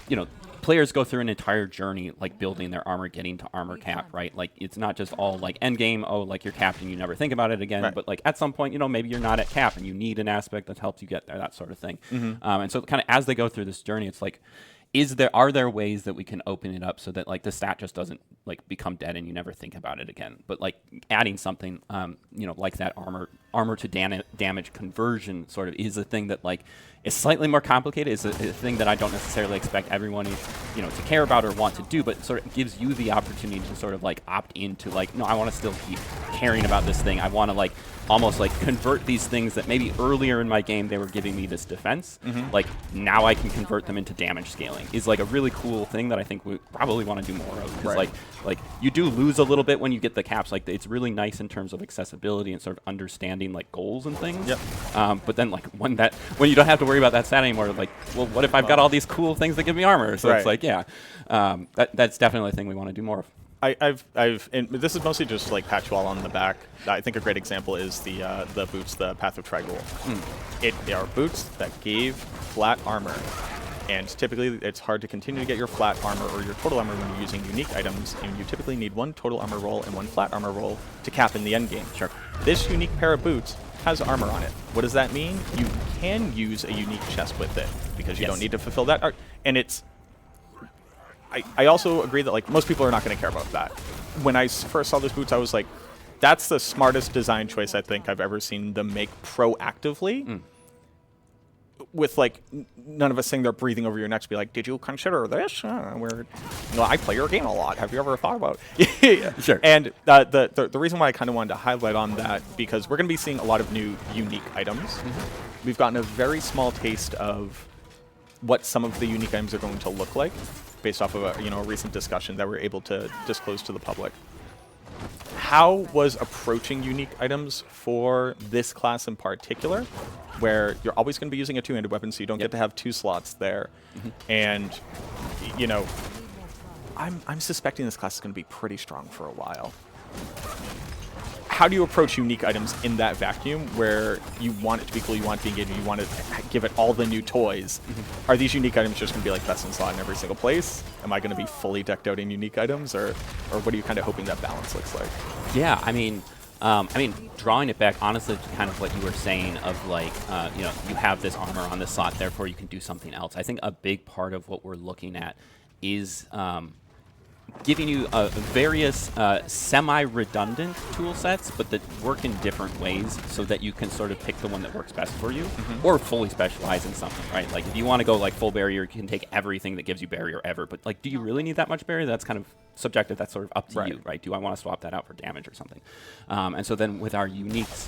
you know, players go through an entire journey, like building their armor, getting to armor cap, right? Like it's not just all like end game, oh, like you're capped and you never think about it again. Right. But like at some point, you know, maybe you're not at cap and you need an aspect that helps you get there, that sort of thing. And so kind of as they go through this journey, it's like, are there ways that we can open it up so that like the stat just doesn't like become dead and you never think about it again? But like adding something, you know, like that armor to damage conversion sort of is a thing that like is slightly more complicated. It's a thing that I don't necessarily expect everyone, you know, to care about or want to do, but sort of gives you the opportunity to sort of like opt into like, no, I want to still keep caring about this thing. I want to like almost like convert these things that maybe earlier in my game they were giving me this defense. Like now I can convert them into damage scaling is like a really cool thing that I think we probably want to do more of, because like you do lose a little bit when you get the caps. Like it's really nice in terms of accessibility and sort of understanding like goals and things. But then like when you don't have to worry about that stat anymore, like, well, what if I've got all these cool things that give me armor? So it's like, yeah, that's definitely a thing we want to do more of. And this is mostly just like pat you all on the back. I think a great example is the boots, the Path of Trigul. They are boots that gave flat armor, and typically it's hard to continue to get your flat armor or your total armor when you're using unique items, and you typically need one total armor roll and one flat armor roll to cap in the end game. Sure. This unique pair of boots has armor on it. What does that mean? You can use a unique chest with it because you don't need to fulfill that art, and it's. I also agree that like most people are not going to care about that. When I first saw those boots, I was like, that's the smartest design choice I think I've ever seen them make proactively. with like none of us sitting there breathing over your necks, be like, "Did you consider this? I play your game a lot. Have you ever thought about?" Yeah. Sure. And the reason why I kind of wanted to highlight on that, because we're going to be seeing a lot of new unique items. We've gotten a very small taste of what some of the unique items are going to look like, based off of a recent discussion that we're able to disclose to the public. How was approaching unique items for this class in particular, where you're always going to be using a two-handed weapon, so you don't get to have 2 slots there, and I'm suspecting this class is going to be pretty strong for a while. How do you approach unique items in that vacuum where you want it to be cool, you want it to be engaging, you want to give it all the new toys? Are these unique items just going to be like best in slot in every single place? Am I going to be fully decked out in unique items, or what are you kind of hoping that balance looks like? Yeah, I mean, drawing it back, honestly, to kind of what you were saying of like, you have this armor on this slot, therefore you can do something else. I think a big part of what we're looking at is giving you various semi-redundant tool sets, but that work in different ways so that you can sort of pick the one that works best for you, or fully specialize in something, right? Like if you want to go like full barrier, you can take everything that gives you barrier ever, but like, do you really need that much barrier? That's kind of subjective. That's sort of up to you, right? Do I want to swap that out for damage or something? And so then with our uniques,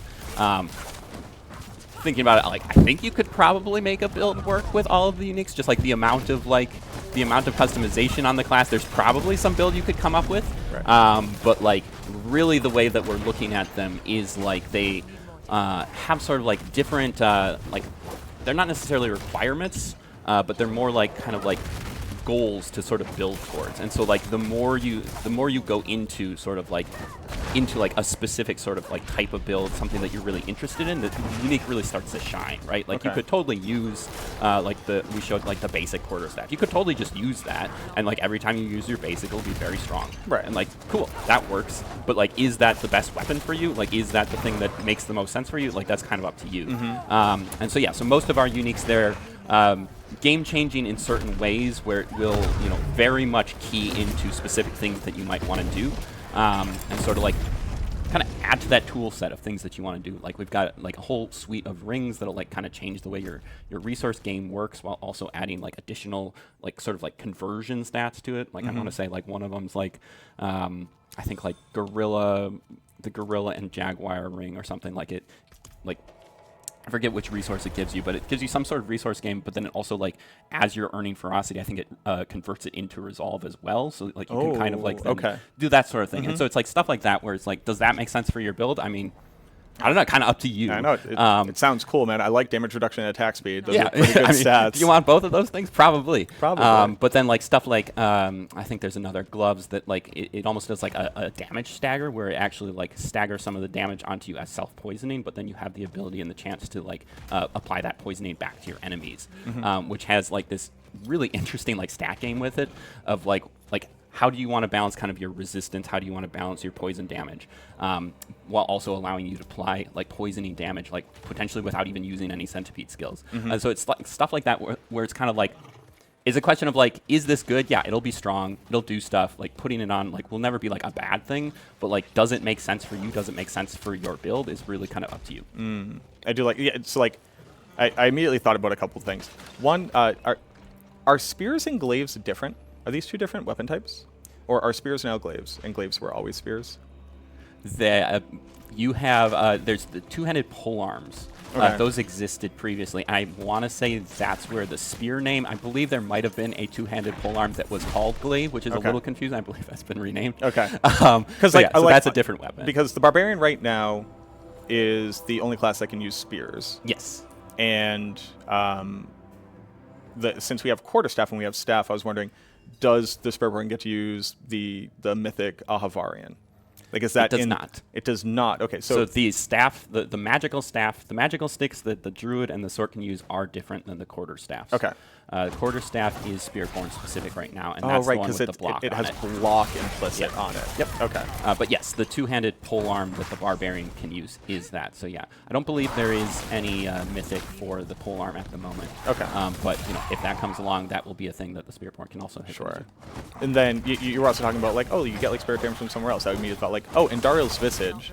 thinking about it, like I think you could probably make a build work with all of the uniques, just like the amount of customization on the class. There's probably some build you could come up with, but like really the way that we're looking at them is like they have sort of like different like they're not necessarily requirements, but they're more like kind of like goals to sort of build towards. And so like the more you go into sort of like a specific sort of like type of build, something that you're really interested in, the unique really starts to shine, right? Like you could totally use we showed like the basic quarterstaff. You could totally just use that, and like every time you use your basic, it'll be very strong. Right. And like, cool, that works. But like, is that the best weapon for you? Like, is that the thing that makes the most sense for you? Like, that's kind of up to you. And so yeah, so most of our uniques there, game changing in certain ways where it will, very much key into specific things that you might want to do, and sort of like kind of add to that tool set of things that you want to do. Like we've got like a whole suite of rings that'll like kind of change the way your resource game works, while also adding like additional like sort of like conversion stats to it. Like I want to say like one of them's like I think like the gorilla and jaguar ring or something like it, like I forget which resource it gives you, but it gives you some sort of resource game, but then it also, like, as you're earning ferocity, I think it converts it into resolve as well. So, like, you can kind of, like, do that sort of thing. And so it's, like, stuff like that where it's, like, does that make sense for your build? I mean, I don't know, kind of up to you. I know. It sounds cool, man. I like damage reduction and attack speed. Those are pretty good I mean, stats. Do you want both of those things? Probably. Probably. But then, like, stuff like, I think there's another gloves that, like, it almost does, like, a damage stagger where it actually, like, staggers some of the damage onto you as self-poisoning, but then you have the ability and the chance to, like, apply that poisoning back to your enemies, which has, like, this really interesting, like, stat game with it of, like how do you want to balance kind of your resistance? How do you want to balance your poison damage, while also allowing you to apply like poisoning damage, like potentially without even using any centipede skills? So it's like stuff like that where it's kind of like, it's a question of like, is this good? Yeah, it'll be strong. It'll do stuff. Like putting it on like will never be like a bad thing, but like, does it make sense for you? Does it make sense for your build? Is really kind of up to you. I do like, it's like, I immediately thought about a couple of things. One, are spears and glaives different? Are these two different weapon types? Or are spears now glaives, and glaives were always spears? You have, there's the two-handed polearms. Those existed previously. I want to say that's where the spear name, I believe there might have been a two-handed polearm that was called glaive, which is a little confusing. I believe that's been renamed. Because so that's a different weapon. Because the barbarian right now is the only class that can use spears. Yes. And since we have quarterstaff and we have staff, I was wondering, does the Barbarian get to use the mythic Ahavarian? Like, is that it does not. It does not. Okay, so the staff, the magical staff, the magical sticks that the druid and the sword can use are different than the quarterstaffs. Okay. Quarterstaff is Spearborn specific right now, and Oh, that's right, the one because with the block it on has it. block implicit Yep. on it. Yep. Okay. But yes, the two-handed polearm that the Barbarian can use is that. So yeah, I don't believe there is any mythic for the polearm at the moment. Okay. But you know, if that comes along, that will be a thing that the Spearborn can also hit. Sure. into. And then you were also talking about, like, oh, you get, like, spirit damage from somewhere else. I immediately thought, like, oh, Indariel's Visage.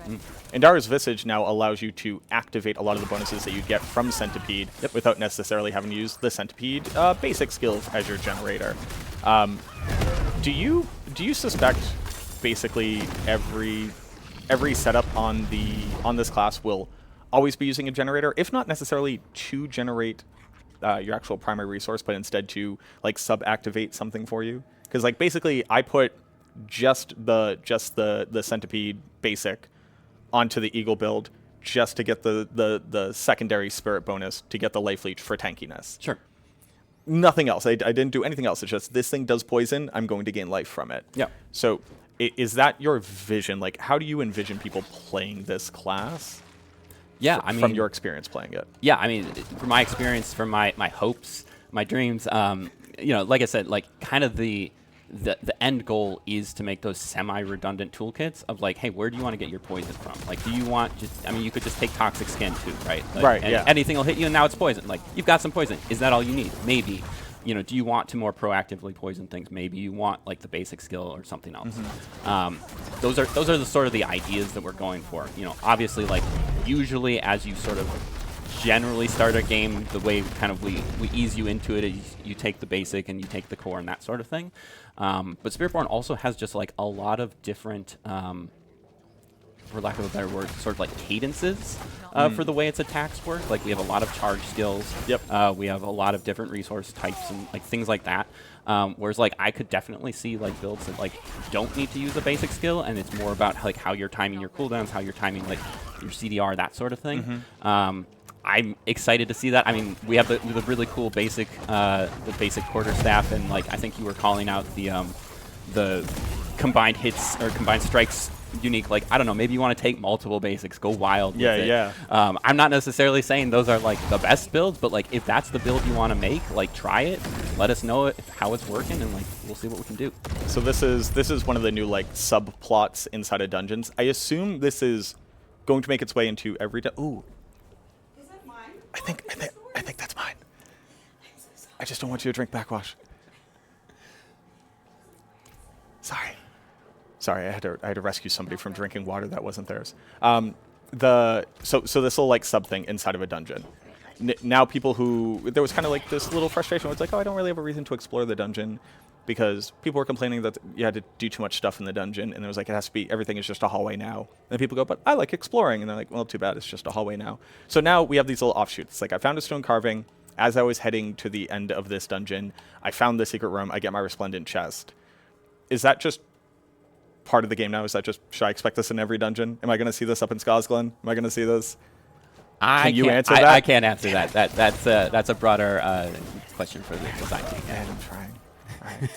Indariel's Visage now allows you to activate a lot of the bonuses that you get from Centipede without necessarily having to use the Centipede basic skill as your generator. Do you suspect basically every setup on this class will always be using a generator, if not necessarily to generate your actual primary resource, but instead to like sub-activate something for you? Because like basically I put just the Centipede basic onto the Eagle build just to get the secondary spirit bonus to get the life leech for tankiness. Sure. Nothing else. I didn't do anything else. It's just this thing does poison. I'm going to gain life from it. Yeah. So is that your vision? Like, how do you envision people playing this class? Yeah, I mean, from your experience playing it. Yeah, I mean, from my experience, from my hopes, my dreams, you know, like I said, like kind of the end goal is to make those semi-redundant toolkits of like, hey, where do you want to get your poison from? Like, do you want just, I mean, you could just take Toxic Skin too, right? Like, right, and yeah. anything will hit you and now it's poison. Like, you've got some poison. Is that all you need? Maybe. You know, do you want to more proactively poison things? Maybe you want like the basic skill or something else. Those are the sort of the ideas that we're going for. You know, obviously, like usually as you sort of generally start a game, the way kind of we ease you into it is you take the basic and you take the core and that sort of thing. But Spiritborn also has just like a lot of different, for lack of a better word, sort of like cadences for the way its attacks work. Like we have a lot of charge skills. Yep. We have a lot of different resource types and like things like that. Whereas like I could definitely see like builds that like don't need to use a basic skill, and it's more about like how you're timing your cooldowns, how you're timing like your CDR, that sort of thing. I'm excited to see that. I mean, we have the really cool basic quarterstaff, and like I think you were calling out the combined hits or combined strikes unique. Like I don't know, maybe you want to take multiple basics, go wild with it. Yeah. I'm not necessarily saying those are like the best builds, but like if that's the build you want to make, like try it, let us know how it's working, and like we'll see what we can do. So this is one of the new like subplots inside of dungeons. I assume this is going to make its way into every ooh. Is that mine? I think that's mine. I just don't want you to drink backwash. Sorry, I had to rescue somebody from drinking water that wasn't theirs. So this will like sub thing inside of a dungeon. Now people who there was kind of like this little frustration where it's like, oh, I don't really have a reason to explore the dungeon because people were complaining that you had to do too much stuff in the dungeon, and it was like it has to be everything is just a hallway now. And then people go, but I like exploring, and they're like, well, too bad, it's just a hallway now. So now we have these little offshoots. It's like I found a stone carving. As I was heading to the end of this dungeon, I found the secret room. I get my resplendent chest. Is that just part of the game now? Is that just, should I expect this in every dungeon? Am I going to see this up in Skosglen? Am I going to see this? Can you answer that? I can't answer that. That's a broader question for the design team. And I'm trying. All right.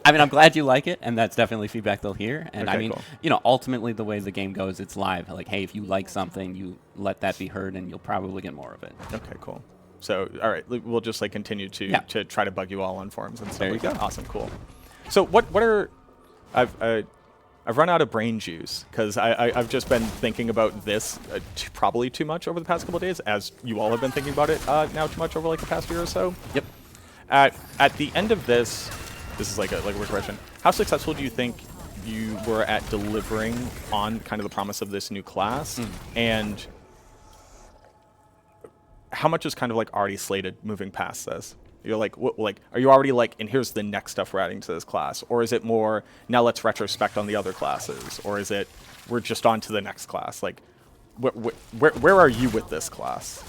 I mean, I'm glad you like it, and that's definitely feedback they'll hear. And Okay, I mean, cool. you know, ultimately the way the game goes, it's live. Like, hey, if you like something, you let that be heard, and you'll probably get more of it. Okay, cool. So, all right, we'll just like continue to try to bug you all on forums and stuff There you like that. go. Awesome, cool. So what are I've run out of brain juice because I've just been thinking about this probably too much over the past couple of days, as you all have been thinking about it now too much over like the past year or so. Yep. At the end of this is like a weird question. How successful do you think you were at delivering on kind of the promise of this new class, and how much is kind of like already slated moving past this? You're like, are you already like, and here's the next stuff we're adding to this class? Or is it more, now let's retrospect on the other classes? Or is it, we're just on to the next class? Like, where are you with this class?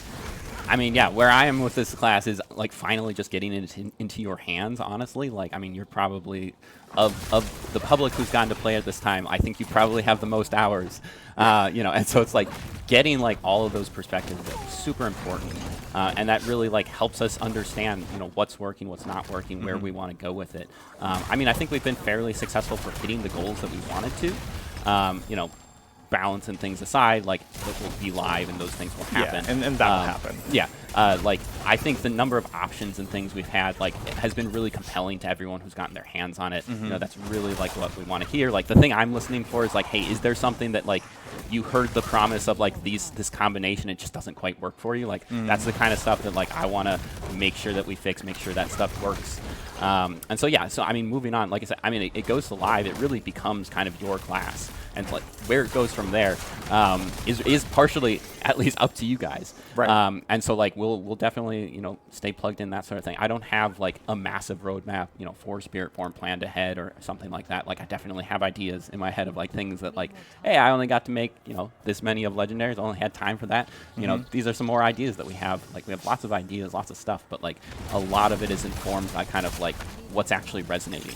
I mean, yeah, where I am with this class is like finally just getting it into your hands, honestly. Like, I mean, you're probably, of the public who's gotten to play at this time, I think you probably have the most hours, you know, and so it's like getting like all of those perspectives is super important. And that really like helps us understand, you know, what's working, what's not working, where we want to go with it. I mean, I think we've been fairly successful for hitting the goals that we wanted to. You know, balance and things aside, like it will be live and those things will happen. Yeah, and that'll happen. Yeah, like I think the number of options and things we've had like it has been really compelling to everyone who's gotten their hands on it. You know, that's really like what we want to hear. Like the thing I'm listening for is like, hey, is there something that like you heard the promise of like this combination, it just doesn't quite work for you? Like that's the kind of stuff that like I want to make sure that we fix, make sure that stuff works. And so yeah, so I mean, moving on, like I said, I mean, it goes to live. It really becomes kind of your class, and like where it goes from there is partially at least up to you guys. Right. And so like we'll definitely stay plugged in, that sort of thing. I don't have like a massive roadmap for Spiritborn planned ahead or something like that. Like I definitely have ideas in my head of like things that like, hey, I only got to make this many of legendaries. I only had time for that. These are some more ideas that we have. Like we have lots of ideas, lots of stuff, but like a lot of it is informed by kind of like what's actually resonating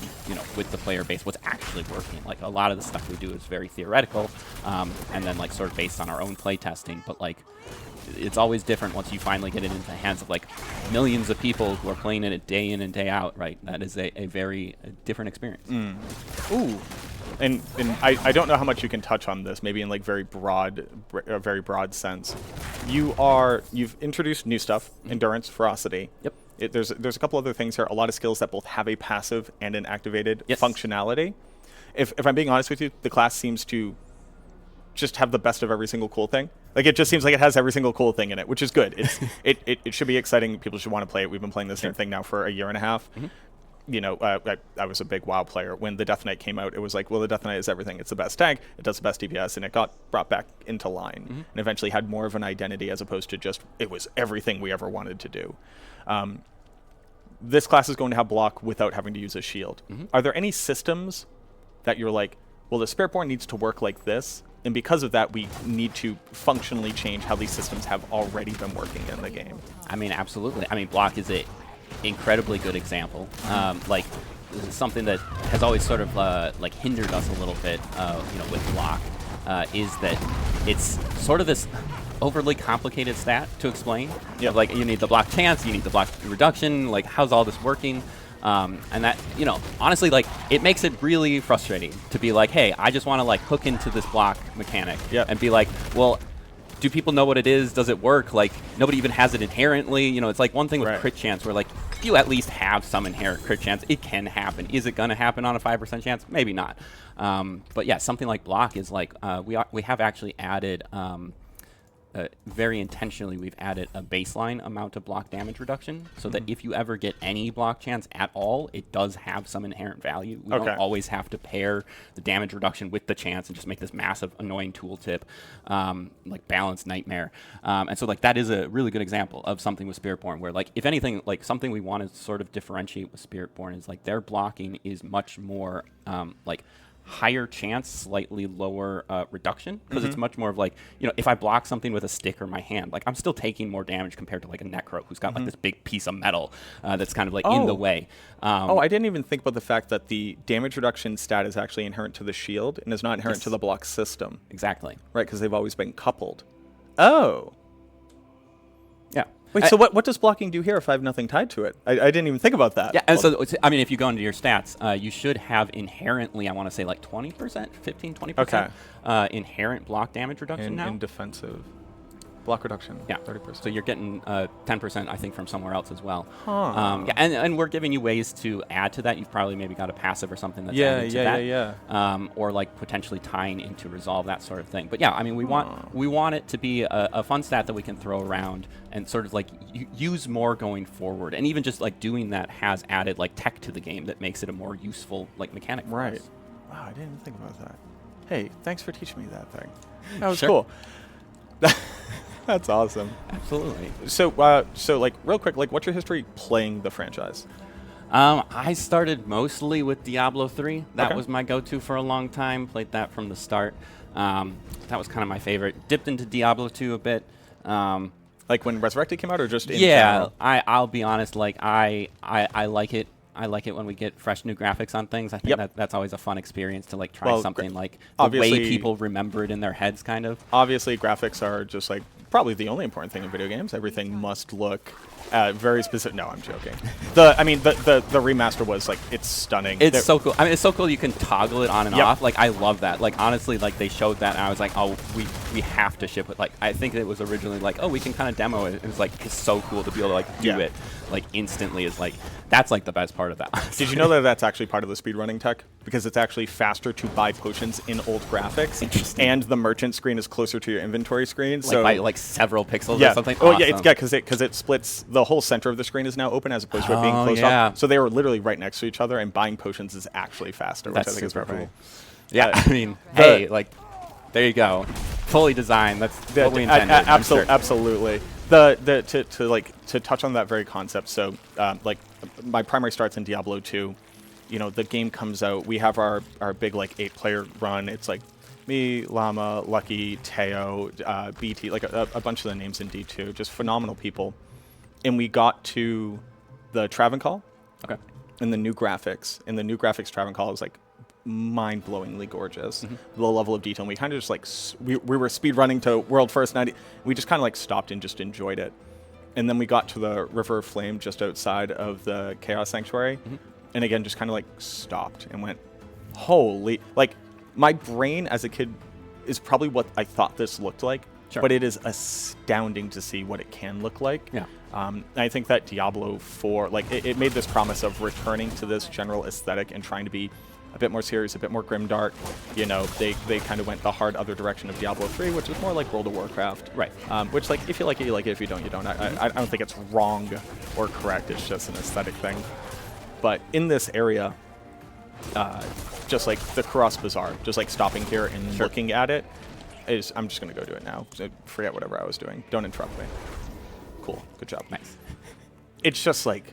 with the player base, what's actually working. Like a lot of the stuff we do is very theoretical, and then like sort of based on our own play testing, but like it's always different once you finally get it into the hands of like millions of people who are playing it day in and day out, right? That is a very different experience. Ooh. And I don't know how much you can touch on this, maybe in like very broad sense. You've introduced new stuff, endurance, ferocity. Yep. There's a couple other things here, a lot of skills that both have a passive and an activated functionality. If I'm being honest with you, the class seems to just have the best of every single cool thing. Like it just seems like it has every single cool thing in it, which is good. It's it should be exciting. People should want to play it. We've been playing this same thing now for a year and a half. I was a big WoW player. When the Death Knight came out, it was like, well, the Death Knight is everything. It's the best tank. It does the best DPS, and it got brought back into line and eventually had more of an identity as opposed to just it was everything we ever wanted to do. This class is going to have block without having to use a shield. Are there any systems that you're like, well, the Spiritborn needs to work like this, and because of that, we need to functionally change how these systems have already been working in the game? I mean, absolutely. I mean, block is a incredibly good example. Like this is something that has always sort of like hindered us a little bit, with block, is that it's sort of this overly complicated stat to explain. Yeah. Like you need the block chance, you need the block reduction. Like how's all this working? And that, honestly, like it makes it really frustrating to be like, hey, I just want to like hook into this block mechanic and be like, well, do people know what it is? Does it work? Like nobody even has it inherently. It's like one thing with crit chance where like if you at least have some inherent crit chance, it can happen. Is it going to happen on a 5% chance? Maybe not. But yeah, something like block is like we have actually added. Very intentionally, we've added a baseline amount of block damage reduction so that if you ever get any block chance at all, it does have some inherent value. We don't always have to pair the damage reduction with the chance and just make this massive annoying tooltip, like balance nightmare. And so like that is a really good example of something with Spiritborn where like if anything, like something we want to sort of differentiate with Spiritborn is like their blocking is much more like higher chance, slightly lower reduction, because it's much more of like, if I block something with a stick or my hand, like I'm still taking more damage compared to like a Necro who's got like this big piece of metal that's kind of like in the way. I didn't even think about the fact that the damage reduction stat is actually inherent to the shield and is not inherent to the block system. Exactly. Right, because they've always been coupled. Oh. Yeah. Wait, so what does blocking do here if I have nothing tied to it? I didn't even think about that. Yeah, and so, I mean, if you go into your stats, you should have inherently, I want to say like 20%, 15, 20% inherent block damage reduction now. In defensive. Block reduction, yeah, 30%. So you're getting 10%, I think, from somewhere else as well. Yeah, and we're giving you ways to add to that. You've probably maybe got a passive or something that's added to that. Or like potentially tying into resolve, that sort of thing. But yeah, I mean, we want it to be a fun stat that we can throw around and sort of like use more going forward. And even just like doing that has added like tech to the game that makes it a more useful like mechanic. Right. Wow, I didn't even think about that. Hey, thanks for teaching me that thing. That was Sure. cool. That's awesome. Absolutely. So like real quick, like what's your history playing the franchise? I started mostly with Diablo 3. That Okay. was my go-to for a long time. Played that from the start. That was kind of my favorite. Dipped into Diablo 2 a bit. Like when Resurrected came out, or just in Yeah, general? I'll be honest. Like I like it. I like it when we get fresh new graphics on things. I think that's always a fun experience to like try something like the way obviously- people remember it in their heads, kind of. Obviously, graphics are just like probably the only important thing in video games. Everything must look Very specific. No, I'm joking. The remaster was like, it's stunning. It's so cool. I mean, it's so cool you can toggle it on and Yep. off. Like, I love that. Like, honestly, like, they showed that, and I was like, oh, we have to ship it. Like, I think it was originally like, oh, we can kind of demo it. It was like, it's so cool to be able to, like, do Yeah. it, like, instantly. Is like, that's, like, the best part of that. Did you know that that's actually part of the speedrunning tech? Because it's actually faster to buy potions in old graphics. Interesting. And the merchant screen is closer to your inventory screen. Like, so by, like, several pixels yeah. or something? Oh, yeah, Awesome. because it splits, the whole center of the screen is now open as opposed to it being Oh, closed yeah. off. So they were literally right next to each other, and buying potions is actually faster, which That's I think is super very cool. Yeah, Uh, I mean, hey, like, there you go. Fully designed. That's what we intended. I'm sure. Absolutely. To touch on that very concept. So, like, my primary starts in Diablo 2. You know, the game comes out. We have our big like 8-player run. It's like me, Llama, Lucky, Teo, BT, like a bunch of the names in D2. Just phenomenal people. And we got to the Travancore Okay. and the new graphics. And the new graphics Travancore is like mind-blowingly gorgeous. The level of detail. And we kind of just like we were speed running to World First 90. We just kind of like stopped and just enjoyed it. And then we got to the River of Flame just outside of the Chaos Sanctuary. And again, just kind of like stopped and went, holy, like my brain as a kid is probably what I thought this looked like. Sure. But it is astounding to see what it can look like. Yeah. And I think that Diablo 4, like it made this promise of returning to this general aesthetic and trying to be a bit more serious, a bit more grimdark. You know, they kind of went the hard other direction of Diablo 3, which is more like World of Warcraft. Right. Which, like, if you like it, you like it. If you don't, you don't. I don't think it's wrong or correct. It's just an aesthetic thing. But in this area, just like the Karas Bazaar, just like stopping here and looking at it, I'm just going to go do it now. Forget whatever I was doing. Don't interrupt me. Cool. Good job. Nice. It's just like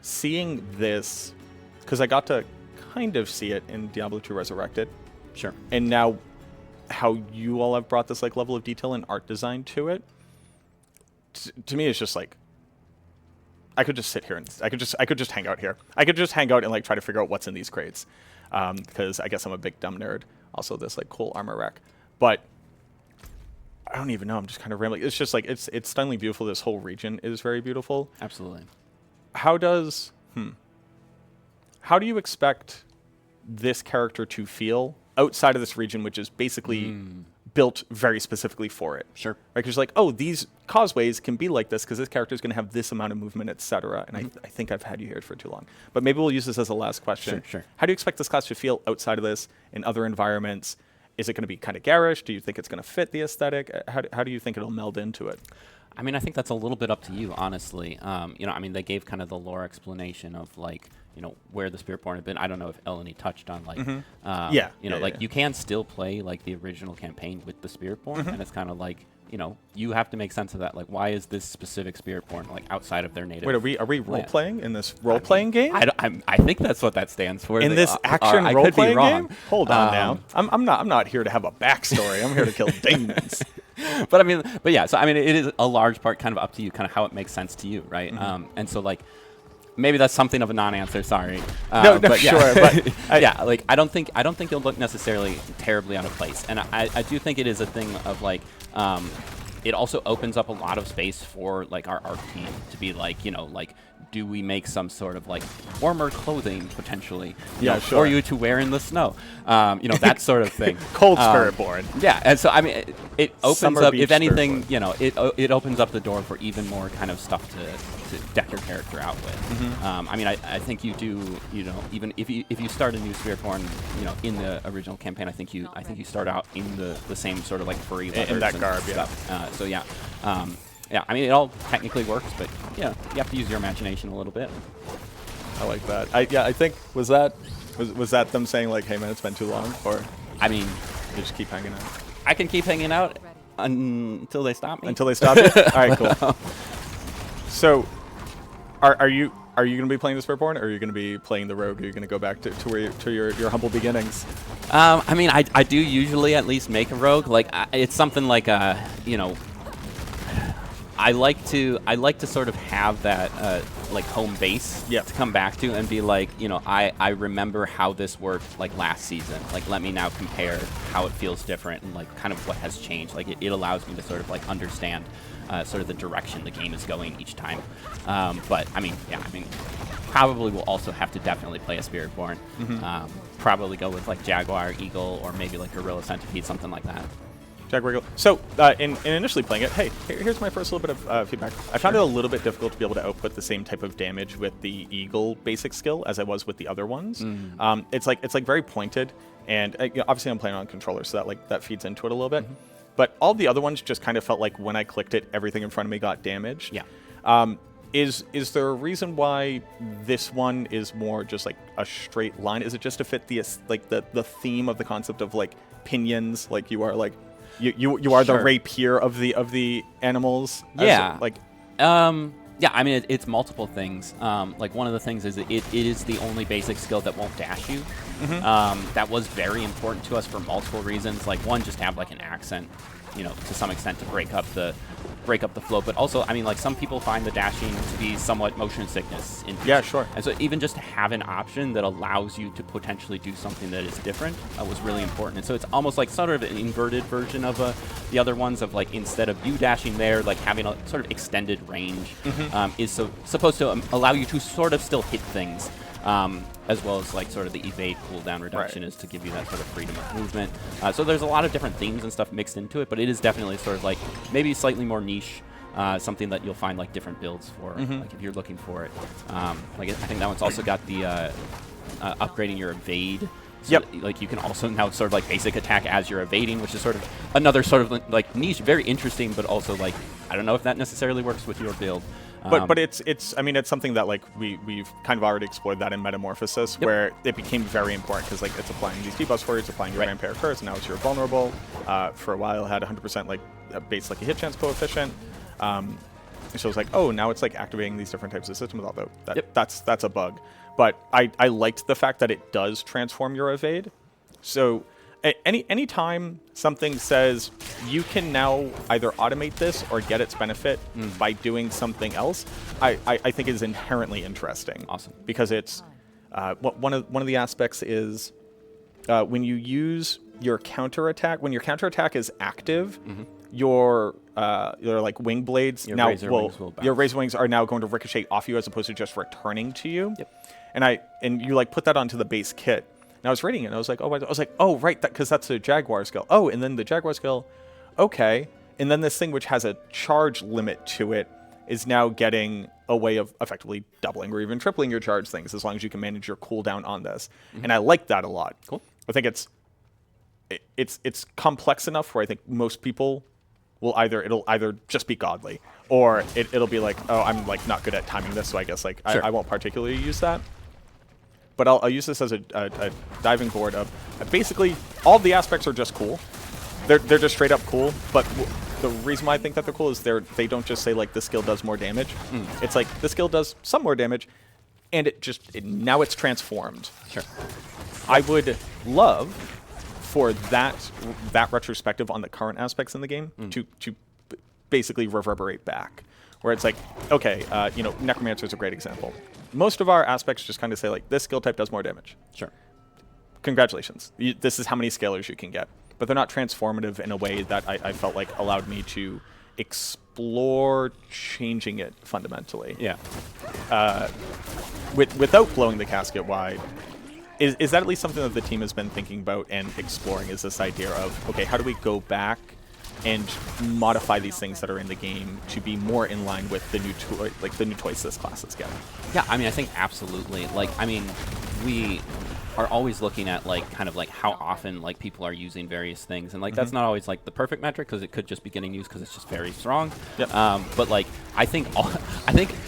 seeing this, because I got to kind of see it in Diablo 2 Resurrected. Sure. And now how you all have brought this like level of detail and art design to it, to me it's just like, I could just sit here and I could just hang out here. I could just hang out and like try to figure out what's in these crates, because I guess I'm a big dumb nerd. Also, this like cool armor rack, but I don't even know. I'm just kind of rambling. It's just like it's stunningly beautiful. This whole region is very beautiful. Absolutely. How do you expect this character to feel outside of this region, which is basically built very specifically for it? Sure. Right? Because like, oh, these causeways can be like this because this character is going to have this amount of movement, etc. And I think I've had you here for too long. But maybe we'll use this as a last question. Sure. How do you expect this class to feel outside of this in other environments? Is it going to be kind of garish? Do you think it's going to fit the aesthetic? How do you think it'll meld into it? I mean, I think that's a little bit up to you, honestly. You know, I mean, they gave kind of the lore explanation of like, you know, where the Spiritborn have been. I don't know if Eleni touched on like, Yeah, you know, yeah, like yeah. you can still play like the original campaign with the Spiritborn, and it's kind of like, you know, you have to make sense of that. Like, why is this specific Spiritborn like outside of their native? Wait, are we role playing in this role playing game? I think that's what that stands for. In They this are- action I role could be playing wrong. game? Hold on now. I'm not here to have a backstory. I'm here to kill demons. But I mean, but yeah, so I mean, it is a large part kind of up to you, kind of how it makes sense to you, right? And so like, maybe that's something of a non-answer. Sorry. No, but yeah. sure, but yeah, like I don't think it'll look necessarily terribly out of place, and I do think it is a thing of like, it also opens up a lot of space for like our art team to be like, you know, like, do we make some sort of like warmer clothing potentially, you Yeah, know, sure. for you to wear in the snow, you know, that sort of thing. Cold Spiritborn. Yeah, and so I mean, it opens Summer up. Beach If anything, Spiritborn. you know, it opens up the door for even more kind of stuff to deck your character out with. I mean, I think you do. You know, even if you start a new Spiritborn, you know, in the original campaign, I think you start out in the same sort of like furry leathers that and garb, yeah. stuff. So yeah. Yeah, I mean, it all technically works, but yeah, you have to use your imagination a little bit. I like that. I think was that them saying like, hey man, it's been too long, or I mean, you just keep hanging out I can keep hanging out until they stop me. until they stop you? All right, cool. So, are you going to be playing the Spiritborn, or are you going to be playing the Rogue? Are you going to go back to your humble beginnings? I mean, I do usually at least make a rogue. Like it's something like you know, I like to sort of have that like home base Yep. to come back to and be like, you know, I remember how this worked like last season. Like, let me now compare how it feels different and like kind of what has changed. Like, it allows me to sort of like understand sort of the direction the game is going each time. But I mean, yeah, I mean, probably will also have to definitely play a Spiritborn. Probably go with like Jaguar, Eagle, or maybe like Gorilla Centipede, something like that. Jaguar Eagle. So, in initially playing it, hey, here's my first little bit of feedback. I found it a little bit difficult to be able to output the same type of damage with the Eagle basic skill as I was with the other ones. It's like very pointed, and you know, obviously I'm playing on controller, so that feeds into it a little bit. But all the other ones just kind of felt like when I clicked it, everything in front of me got damaged. Yeah. Is there a reason why this one is more just like a straight line? Is it just to fit the the theme of the concept of like pinions? Like you are like you are the Sure. rapier of the animals. Yeah. Like Yeah, I mean, it's multiple things. Like, one of the things is it is the only basic skill that won't dash you. That was very important to us for multiple reasons. Like, one, just to have, like, an accent, you know, to some extent to break up the flow. But also, I mean, like, some people find the dashing to be somewhat motion sickness. Yeah, sure. And so even just to have an option that allows you to potentially do something that is different was really important. And so it's almost like sort of an inverted version of the other ones of, like, instead of you dashing there, like, having a sort of extended range is supposed to allow you to sort of still hit things. As well as like sort of the evade cooldown reduction is to give you that sort of freedom of movement. So there's a lot of different themes and stuff mixed into it, but it is definitely sort of like maybe slightly more niche, something that you'll find like different builds for, like if you're looking for it. Like I think that one's also got the upgrading your evade. So that, like, you can also now sort of like basic attack as you're evading, which is sort of another sort of like niche, very interesting, but also like I don't know if that necessarily works with your build. But it's I mean, it's something that like we've kind of already explored that in Metamorphosis, where it became very important because like it's applying these debuffs for you, it's applying your Vampire Curse, and now it's your vulnerable. For a while, it had 100% like base like a hit chance coefficient. So it's like, oh, now it's like activating these different types of systems. Although that's a bug. But I liked the fact that it does transform your evade. So any time something says you can now either automate this or get its benefit by doing something else, I think is inherently interesting. Awesome. Because it's one of the aspects is when you use your counterattack, when your counterattack is active, your like wing blades Your now razor wings will your bounce. razor wings are now going to ricochet off you as opposed to just returning to you. Yep. And you like put that onto the base kit. And I was reading it, and I was like, oh, right, because that's a Jaguar skill. Oh, and then the Jaguar skill, okay. And then this thing, which has a charge limit to it, is now getting a way of effectively doubling or even tripling your charge things as long as you can manage your cooldown on this. And I like that a lot. Cool. I think it's complex enough where I think most people will it'll either just be godly, or it'll be like, oh, I'm like not good at timing this, so I guess like Sure. I won't particularly use that. But I'll use this as a diving board of basically all the aspects are just cool. They're just straight up cool. But the reason why I think that they're cool is they don't just say like the skill does more damage. It's like the skill does some more damage, and now it's transformed. Sure. I would love for that retrospective on the current aspects in the game to basically reverberate back, where it's like, okay, Necromancer is a great example. Most of our aspects just kind of say like this skill type does more damage. Sure. Congratulations, this is how many scalars you can get, but they're not transformative in a way that I felt like allowed me to explore changing it fundamentally. Yeah. Without blowing the casket wide. Is that at least something that the team has been thinking about and exploring, is this idea of, okay, how do we go back and modify these things that are in the game to be more in line with the new toys this class is getting? Yeah, I mean, I think absolutely. Like, I mean, we are always looking at like kind of like how often like people are using various things, and like that's not always like the perfect metric because it could just be getting used because it's just very strong. Yep. But like I think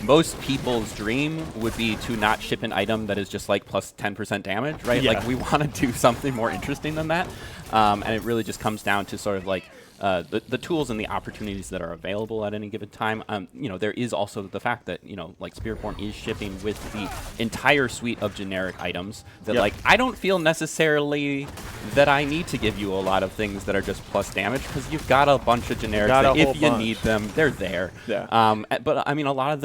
most people's dream would be to not ship an item that is just like plus 10% damage, right? Yeah. Like we want to do something more interesting than that, and it really just comes down to sort of like the tools and the opportunities that are available at any given time. There is also the fact that like Spiritborn is shipping with the entire suite of generic items that Yep. like I don't feel necessarily that I need to give you a lot of things that are just plus damage because you've got a bunch of generics got a that if whole you bunch. need them, they're there. Yeah. But I mean, a lot of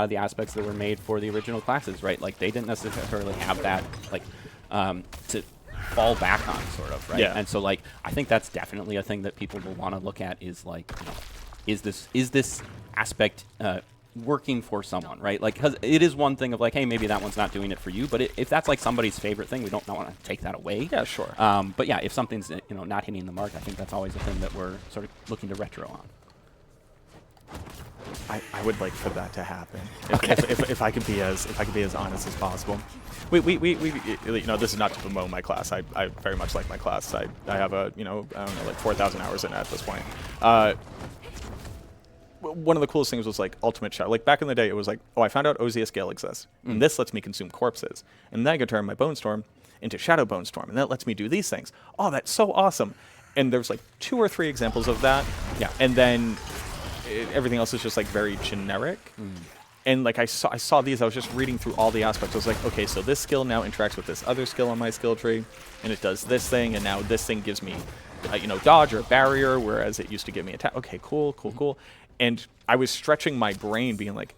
the aspects that were made for the original classes, right? Like they didn't necessarily have that like to fall back on, sort of, right? Yeah. And so like I think that's definitely a thing that people will want to look at is like, is this aspect working for someone, right? Like, because it is one thing of like, hey, maybe that one's not doing it for you, but if that's like somebody's favorite thing, we don't want to take that away. Yeah, sure. But yeah, if something's not hitting the mark, I think that's always a thing that we're sort of looking to retro on. I would like for that to happen. If I could be as honest as possible. We this is not to bemoan my class. I very much like my class. I have a I don't know, like 4,000 hours in it at this point. One of the coolest things was like Ultimate Shadow. Like back in the day, it was like, oh, I found out Ozia Scale exists, and this lets me consume corpses, and then I can turn my Bone Storm into Shadow Bone Storm, and that lets me do these things. Oh, that's so awesome! And there's like 2 or 3 examples of that. Yeah. And then everything else is just like very generic. And like I saw these, I was just reading through all the aspects. I was like, okay, so this skill now interacts with this other skill on my skill tree, and it does this thing, and now this thing gives me, dodge or barrier, whereas it used to give me attack. Okay, cool. And I was stretching my brain, being like,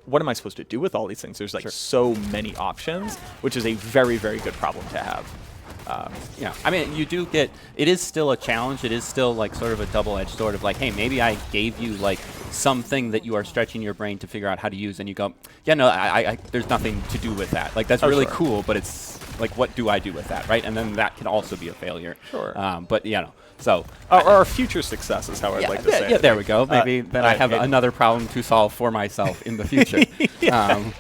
what am I supposed to do with all these things? There's like so many options, which is a very, very good problem to have. Yeah, I mean, you do get, it is still a challenge. It is still like sort of a double-edged sword of like, hey, maybe I gave you like something that you are stretching your brain to figure out how to use, and you go, yeah, no, I there's nothing to do with that. Like, that's really sure. cool, but it's like, what do I do with that, right? And then that can also be a failure. Sure. But, so. Or future success is how I'd like to say it. Yeah, there we go. Maybe then I have another problem to solve for myself in the future.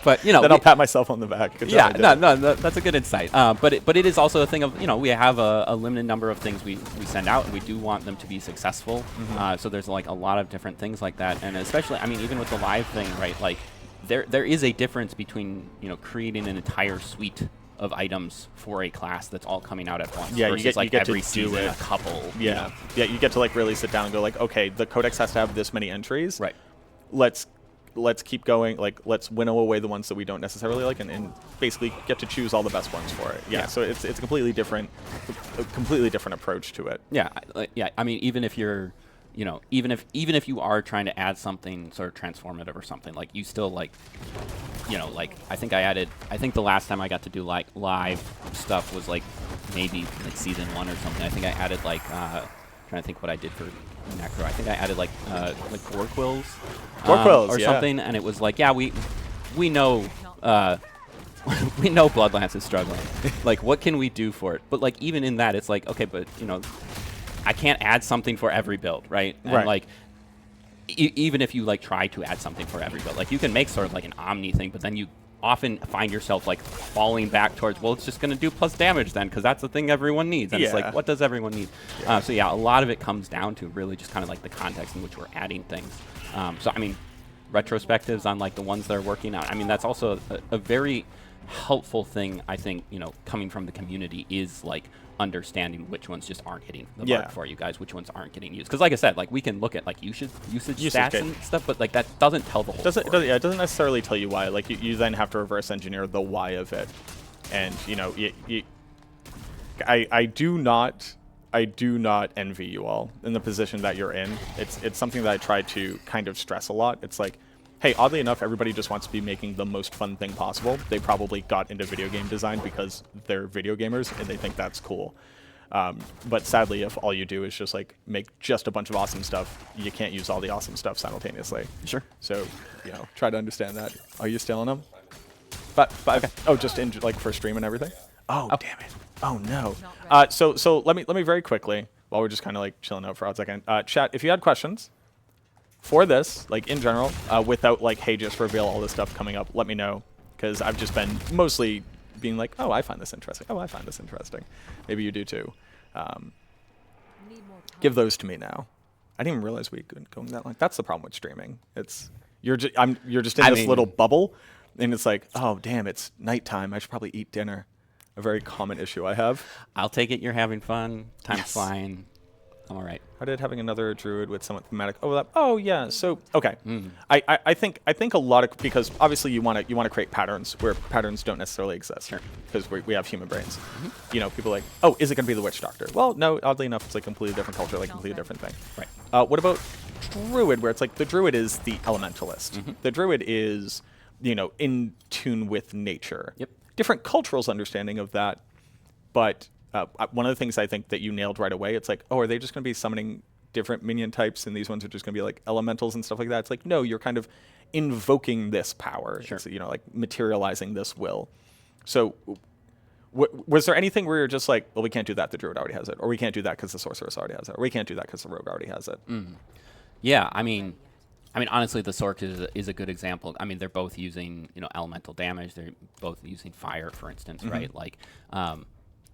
But, then I'll pat myself on the back. Good yeah, job, no, that's a good insight. But it is also a thing of, we have a limited number of things we send out, and we do want them to be successful. So there's like a lot of different things like that, and especially, I mean, even with the live thing, right? Like there is a difference between creating an entire suite of items for a class that's all coming out at once. Yeah, versus you get to every do season it. a couple. Yeah, you get to like really sit down and go like, okay, the codex has to have this many entries. Right. Let's keep going. Like, let's winnow away the ones that we don't necessarily like, and basically get to choose all the best ones for it. Yeah. So it's a completely different approach to it. Yeah, I mean, even if you're, even if you are trying to add something sort of transformative or something, like you still like, like I think the last time I got to do like live stuff was like maybe like season 1 or something. I think I added like trying to think what I did for Necro. I think I added like Gorquills. Or yeah. something, and it was like, yeah, we know we know Bloodlance is struggling. Like, what can we do for it? But like even in that, it's like, okay, but I can't add something for every build, right? And Right. like even if you like try to add something for every build, like you can make sort of like an Omni thing, but then you often find yourself like falling back towards, well, it's just going to do plus damage then, because that's the thing everyone needs. And it's like, what does everyone need? So yeah, a lot of it comes down to really just kind of like the context in which we're adding things. So I mean, retrospectives on like the ones that are working out, I mean, that's also a very helpful thing, I think, coming from the community, is like understanding which ones just aren't hitting the mark for you guys, which ones aren't getting used. Because like I said, like we can look at like usage stats and stuff, but like that doesn't tell the whole story. It doesn't necessarily tell you why. Like you then have to reverse engineer the why of it, and I do not envy you all in the position that you're in. It's something that I try to kind of stress a lot. It's like, hey, oddly enough, everybody just wants to be making the most fun thing possible. They probably got into video game design because they're video gamers and they think that's cool. But sadly, if all you do is just like make just a bunch of awesome stuff, you can't use all the awesome stuff simultaneously. Sure. So, try to understand that. Are you stealing them? But okay. Oh, just in like for stream and everything? Oh, damn it. Oh no. So let me very quickly, while we're just kind of like chilling out for a second, chat, if you had questions for this, like in general, without like, hey, just reveal all this stuff coming up, let me know, because I've just been mostly being like, oh, I find this interesting. Oh, I find this interesting. Maybe you do too. Give those to me now. I didn't even realize we could go that long. That's the problem with streaming. You're just in this little bubble, and it's like, oh damn, it's nighttime. I should probably eat dinner. a very common issue I have. I'll take it. You're having fun. Time's Yes. flying. I'm all right. How did having another druid with somewhat thematic overlap? Oh yeah. So okay, I think a lot of, because obviously you want to create patterns where patterns don't necessarily exist. Sure. Because we have human brains. You know, people are like, oh, is it going to be the witch doctor? Well, no. Oddly enough, it's like a completely different culture, like a completely different thing. Right. What about druid, where it's like the druid is the elementalist. The druid is, you know, in tune with nature. Yep. Different cultural's understanding of that, but. One of the things I think that you nailed right away, it's like, oh, are they just going to be summoning different minion types and these ones are just going to be like elementals and stuff like that? It's like, no, you're kind of invoking this power. Sure. It's, you know, like materializing this will. So was there anything where you're just like, well, we can't do that, the druid already has it, or we can't do that because the sorceress already has it, or we can't do that because the rogue already has it? Yeah, I mean, honestly, the Sork is a good example. I mean, they're both using, you know, elemental damage. They're both using fire, for instance, right? Like,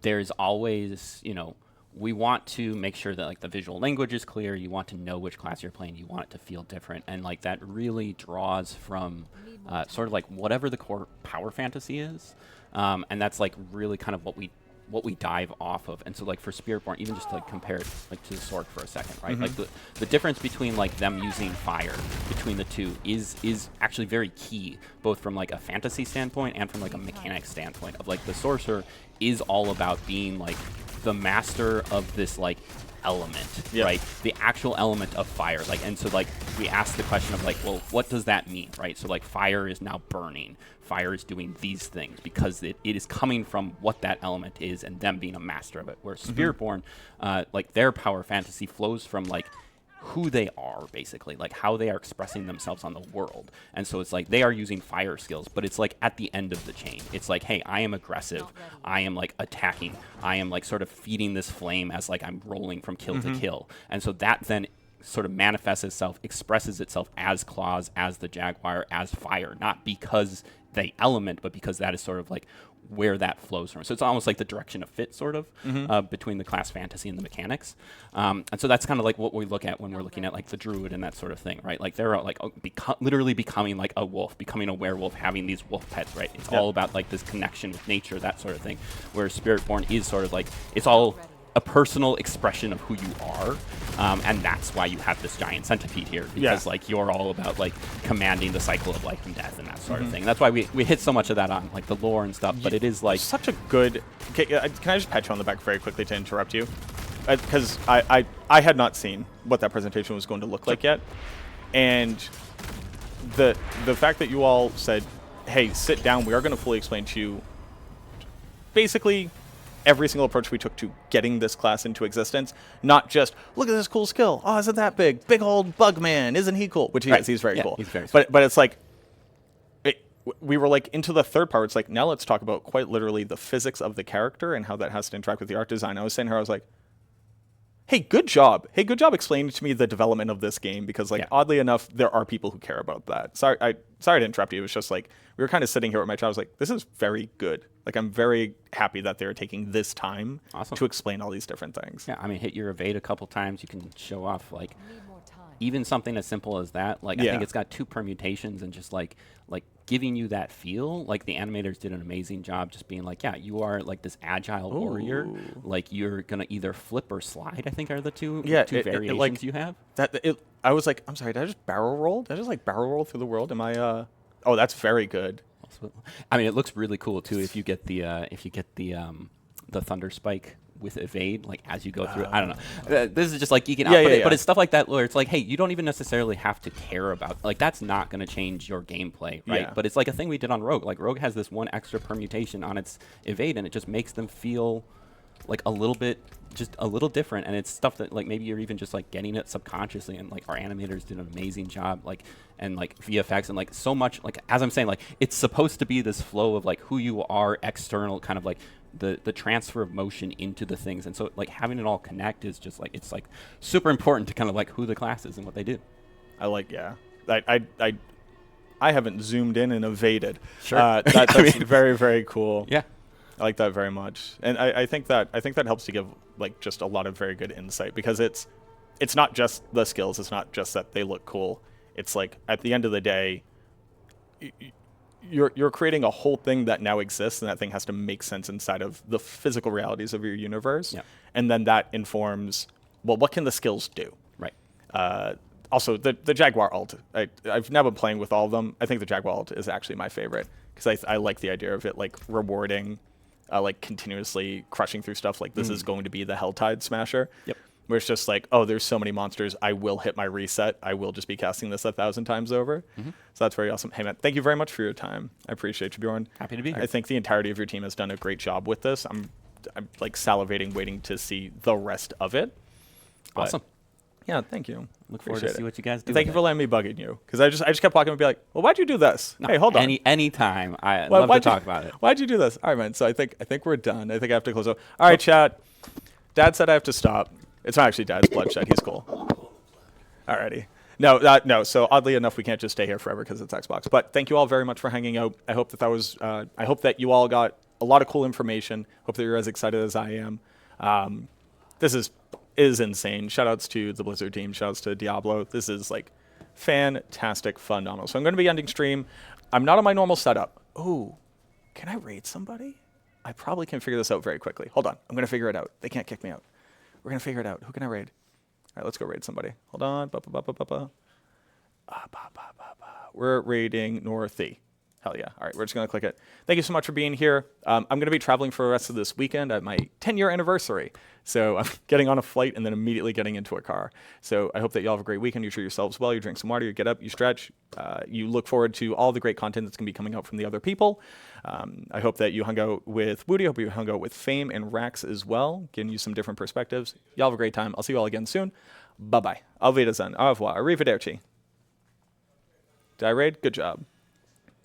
there's always, you know, we want to make sure that like the visual language is clear. You want to know which class you're playing. You want it to feel different, and like that really draws from sort of like whatever the core power fantasy is, and that's like really kind of what we dive off of. And so like for Spiritborn, even just to like compare it like to the Sork for a second, right? Like the difference between like them using fire between the two is actually very key, both from like a fantasy standpoint and from like a mechanic standpoint of like the sorcerer is all about being like the master of this like element, right? The actual element of fire. Like, and so like we ask the question of like, well, what does that mean, right? So like fire is now burning. Fire is doing these things because it is coming from what that element is and them being a master of it. Where Spiritborn, like their power fantasy flows from like who they are, basically, like how they are expressing themselves on the world. And so it's like they are using fire skills, but it's like at the end of the chain. It's like, hey, I am aggressive. I am like attacking. I am like sort of feeding this flame as like I'm rolling from kill to kill. And so that then sort of manifests itself, expresses itself as claws, as the jaguar, as fire, not because they element, but because that is sort of like where that flows from. So it's almost like the direction of fit, sort of, between the class fantasy and the mechanics. And so that's kind of like what we look at when we're looking at like the druid and that sort of thing, right? Like they're like literally becoming like a wolf, becoming a werewolf, having these wolf pets, right? It's all about like this connection with nature, that sort of thing. Whereas Spiritborn is sort of like, it's all a personal expression of who you are, and that's why you have this giant centipede here, because like you're all about like commanding the cycle of life and death and that sort of thing. And that's why we hit so much of that on like the lore and stuff, but it is like such a good. Can I just pat you on the back very quickly to interrupt you? Because I had not seen what that presentation was going to look like yet, and the fact that you all said, hey, sit down, we are going to fully explain to you basically every single approach we took to getting this class into existence, not just look at this cool skill. Oh, isn't that big old bug man? Isn't he cool? Which he is. He's very cool. He's very cool. But it's like we were like into the third part. It's like, now let's talk about quite literally the physics of the character and how that has to interact with the art design. I was saying to her, I was like, hey, good job. Hey, good job explaining to me the development of this game, because like oddly enough, there are people who care about that. Sorry to interrupt you. It was just like we were kind of sitting here with my child. I was like, this is very good. Like, I'm very happy that they're taking this time to explain all these different things. Yeah, I mean, hit your evade a couple times. You can show off like even something as simple as that. Like I think it's got 2 permutations and just like giving you that feel. Like the animators did an amazing job just being like, yeah, you are like this agile warrior. Like you're gonna either flip or slide, I think are the two variations you have. I was like, I'm sorry, did I just barrel roll? Did I just like barrel roll through the world? Am I oh, that's very good. I mean, it looks really cool too if you get the thunder spike with evade, like as you go through. I don't know. This is just like geeking out, but it's stuff like that where it's like, hey, you don't even necessarily have to care about, like, that's not going to change your gameplay, right? But it's like a thing we did on Rogue. Like Rogue has this one extra permutation on its evade, and it just makes them feel like a little bit, just a little different. And it's stuff that like maybe you're even just like getting it subconsciously, and like our animators did an amazing job, like, and like VFX and like so much, like as I'm saying, like it's supposed to be this flow of like who you are, external kind of like the transfer of motion into the things. And so like having it all connect is just like, it's like super important to kind of like who the class is and what they do. I like, I haven't zoomed in and evaded. Sure. That's very, very cool. Yeah. I like that very much. And I think that helps to give like just a lot of very good insight, because it's not just the skills. It's not just that they look cool. It's like at the end of the day, you're creating a whole thing that now exists, and that thing has to make sense inside of the physical realities of your universe. Yep. And then that informs, well, what can the skills do? Right. Also, the Jaguar ult. I've now been playing with all of them. I think the Jaguar ult is actually my favorite because I like the idea of it like rewarding, like continuously crushing through stuff. Like this is going to be the Helltide Smasher. Yep. Where it's just like, oh, there's so many monsters. I will hit my reset. I will just be casting this 1,000 times over. So that's very awesome. Hey, man, thank you very much for your time. I appreciate you, Bjorn. Happy to be here. I think the entirety of your team has done a great job with this. I'm like salivating, waiting to see the rest of it. But, Awesome. yeah, thank you. Look forward to Appreciate see it. what you guys do. Thank you with for letting me bugging you, because I just kept walking and be like, well, why'd you do this? it. Hey, hold on. Anytime. I love to Why'd you- talk about it. Why'd you do this? All right, man. So I think we're done. I think I have to close up. All right, chat. Dad said I have to stop. It's not actually Dad's bloodshed. He's cool. Alrighty. No. So oddly enough, we can't just stay here forever because it's Xbox. But thank you all very much for hanging out. I hope that was. I hope that you all got a lot of cool information. Hope that you're as excited as I am. This is insane. Shoutouts to the Blizzard team. Shoutouts to Diablo. This is like fantastic, phenomenal. So I'm going to be ending stream. I'm not on my normal setup. Ooh, can I raid somebody? I probably can figure this out very quickly. Hold on. I'm going to figure it out. They can't kick me out. We're going to figure it out. Who can I raid? All right, let's go raid somebody. Hold on. We're raiding Northy. Hell yeah. All right, we're just going to click it. Thank you so much for being here. I'm going to be traveling for the rest of this weekend at my 10-year anniversary. So I'm getting on a flight and then immediately getting into a car. So I hope that you all have a great weekend. You treat yourselves well. You drink some water. You get up. You stretch. You look forward to all the great content that's going to be coming out from the other people. I hope that you hung out with Woody. I hope you hung out with Fame and Rax as well, giving you some different perspectives. Y'all have a great time. I'll see you all again soon. Bye-bye. Auf Wiedersehen. Au revoir. Arrivederci. Did I raid? Good job.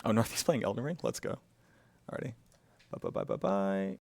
Oh, Northy's playing Elden Ring? Let's go. Alrighty. Bye-bye.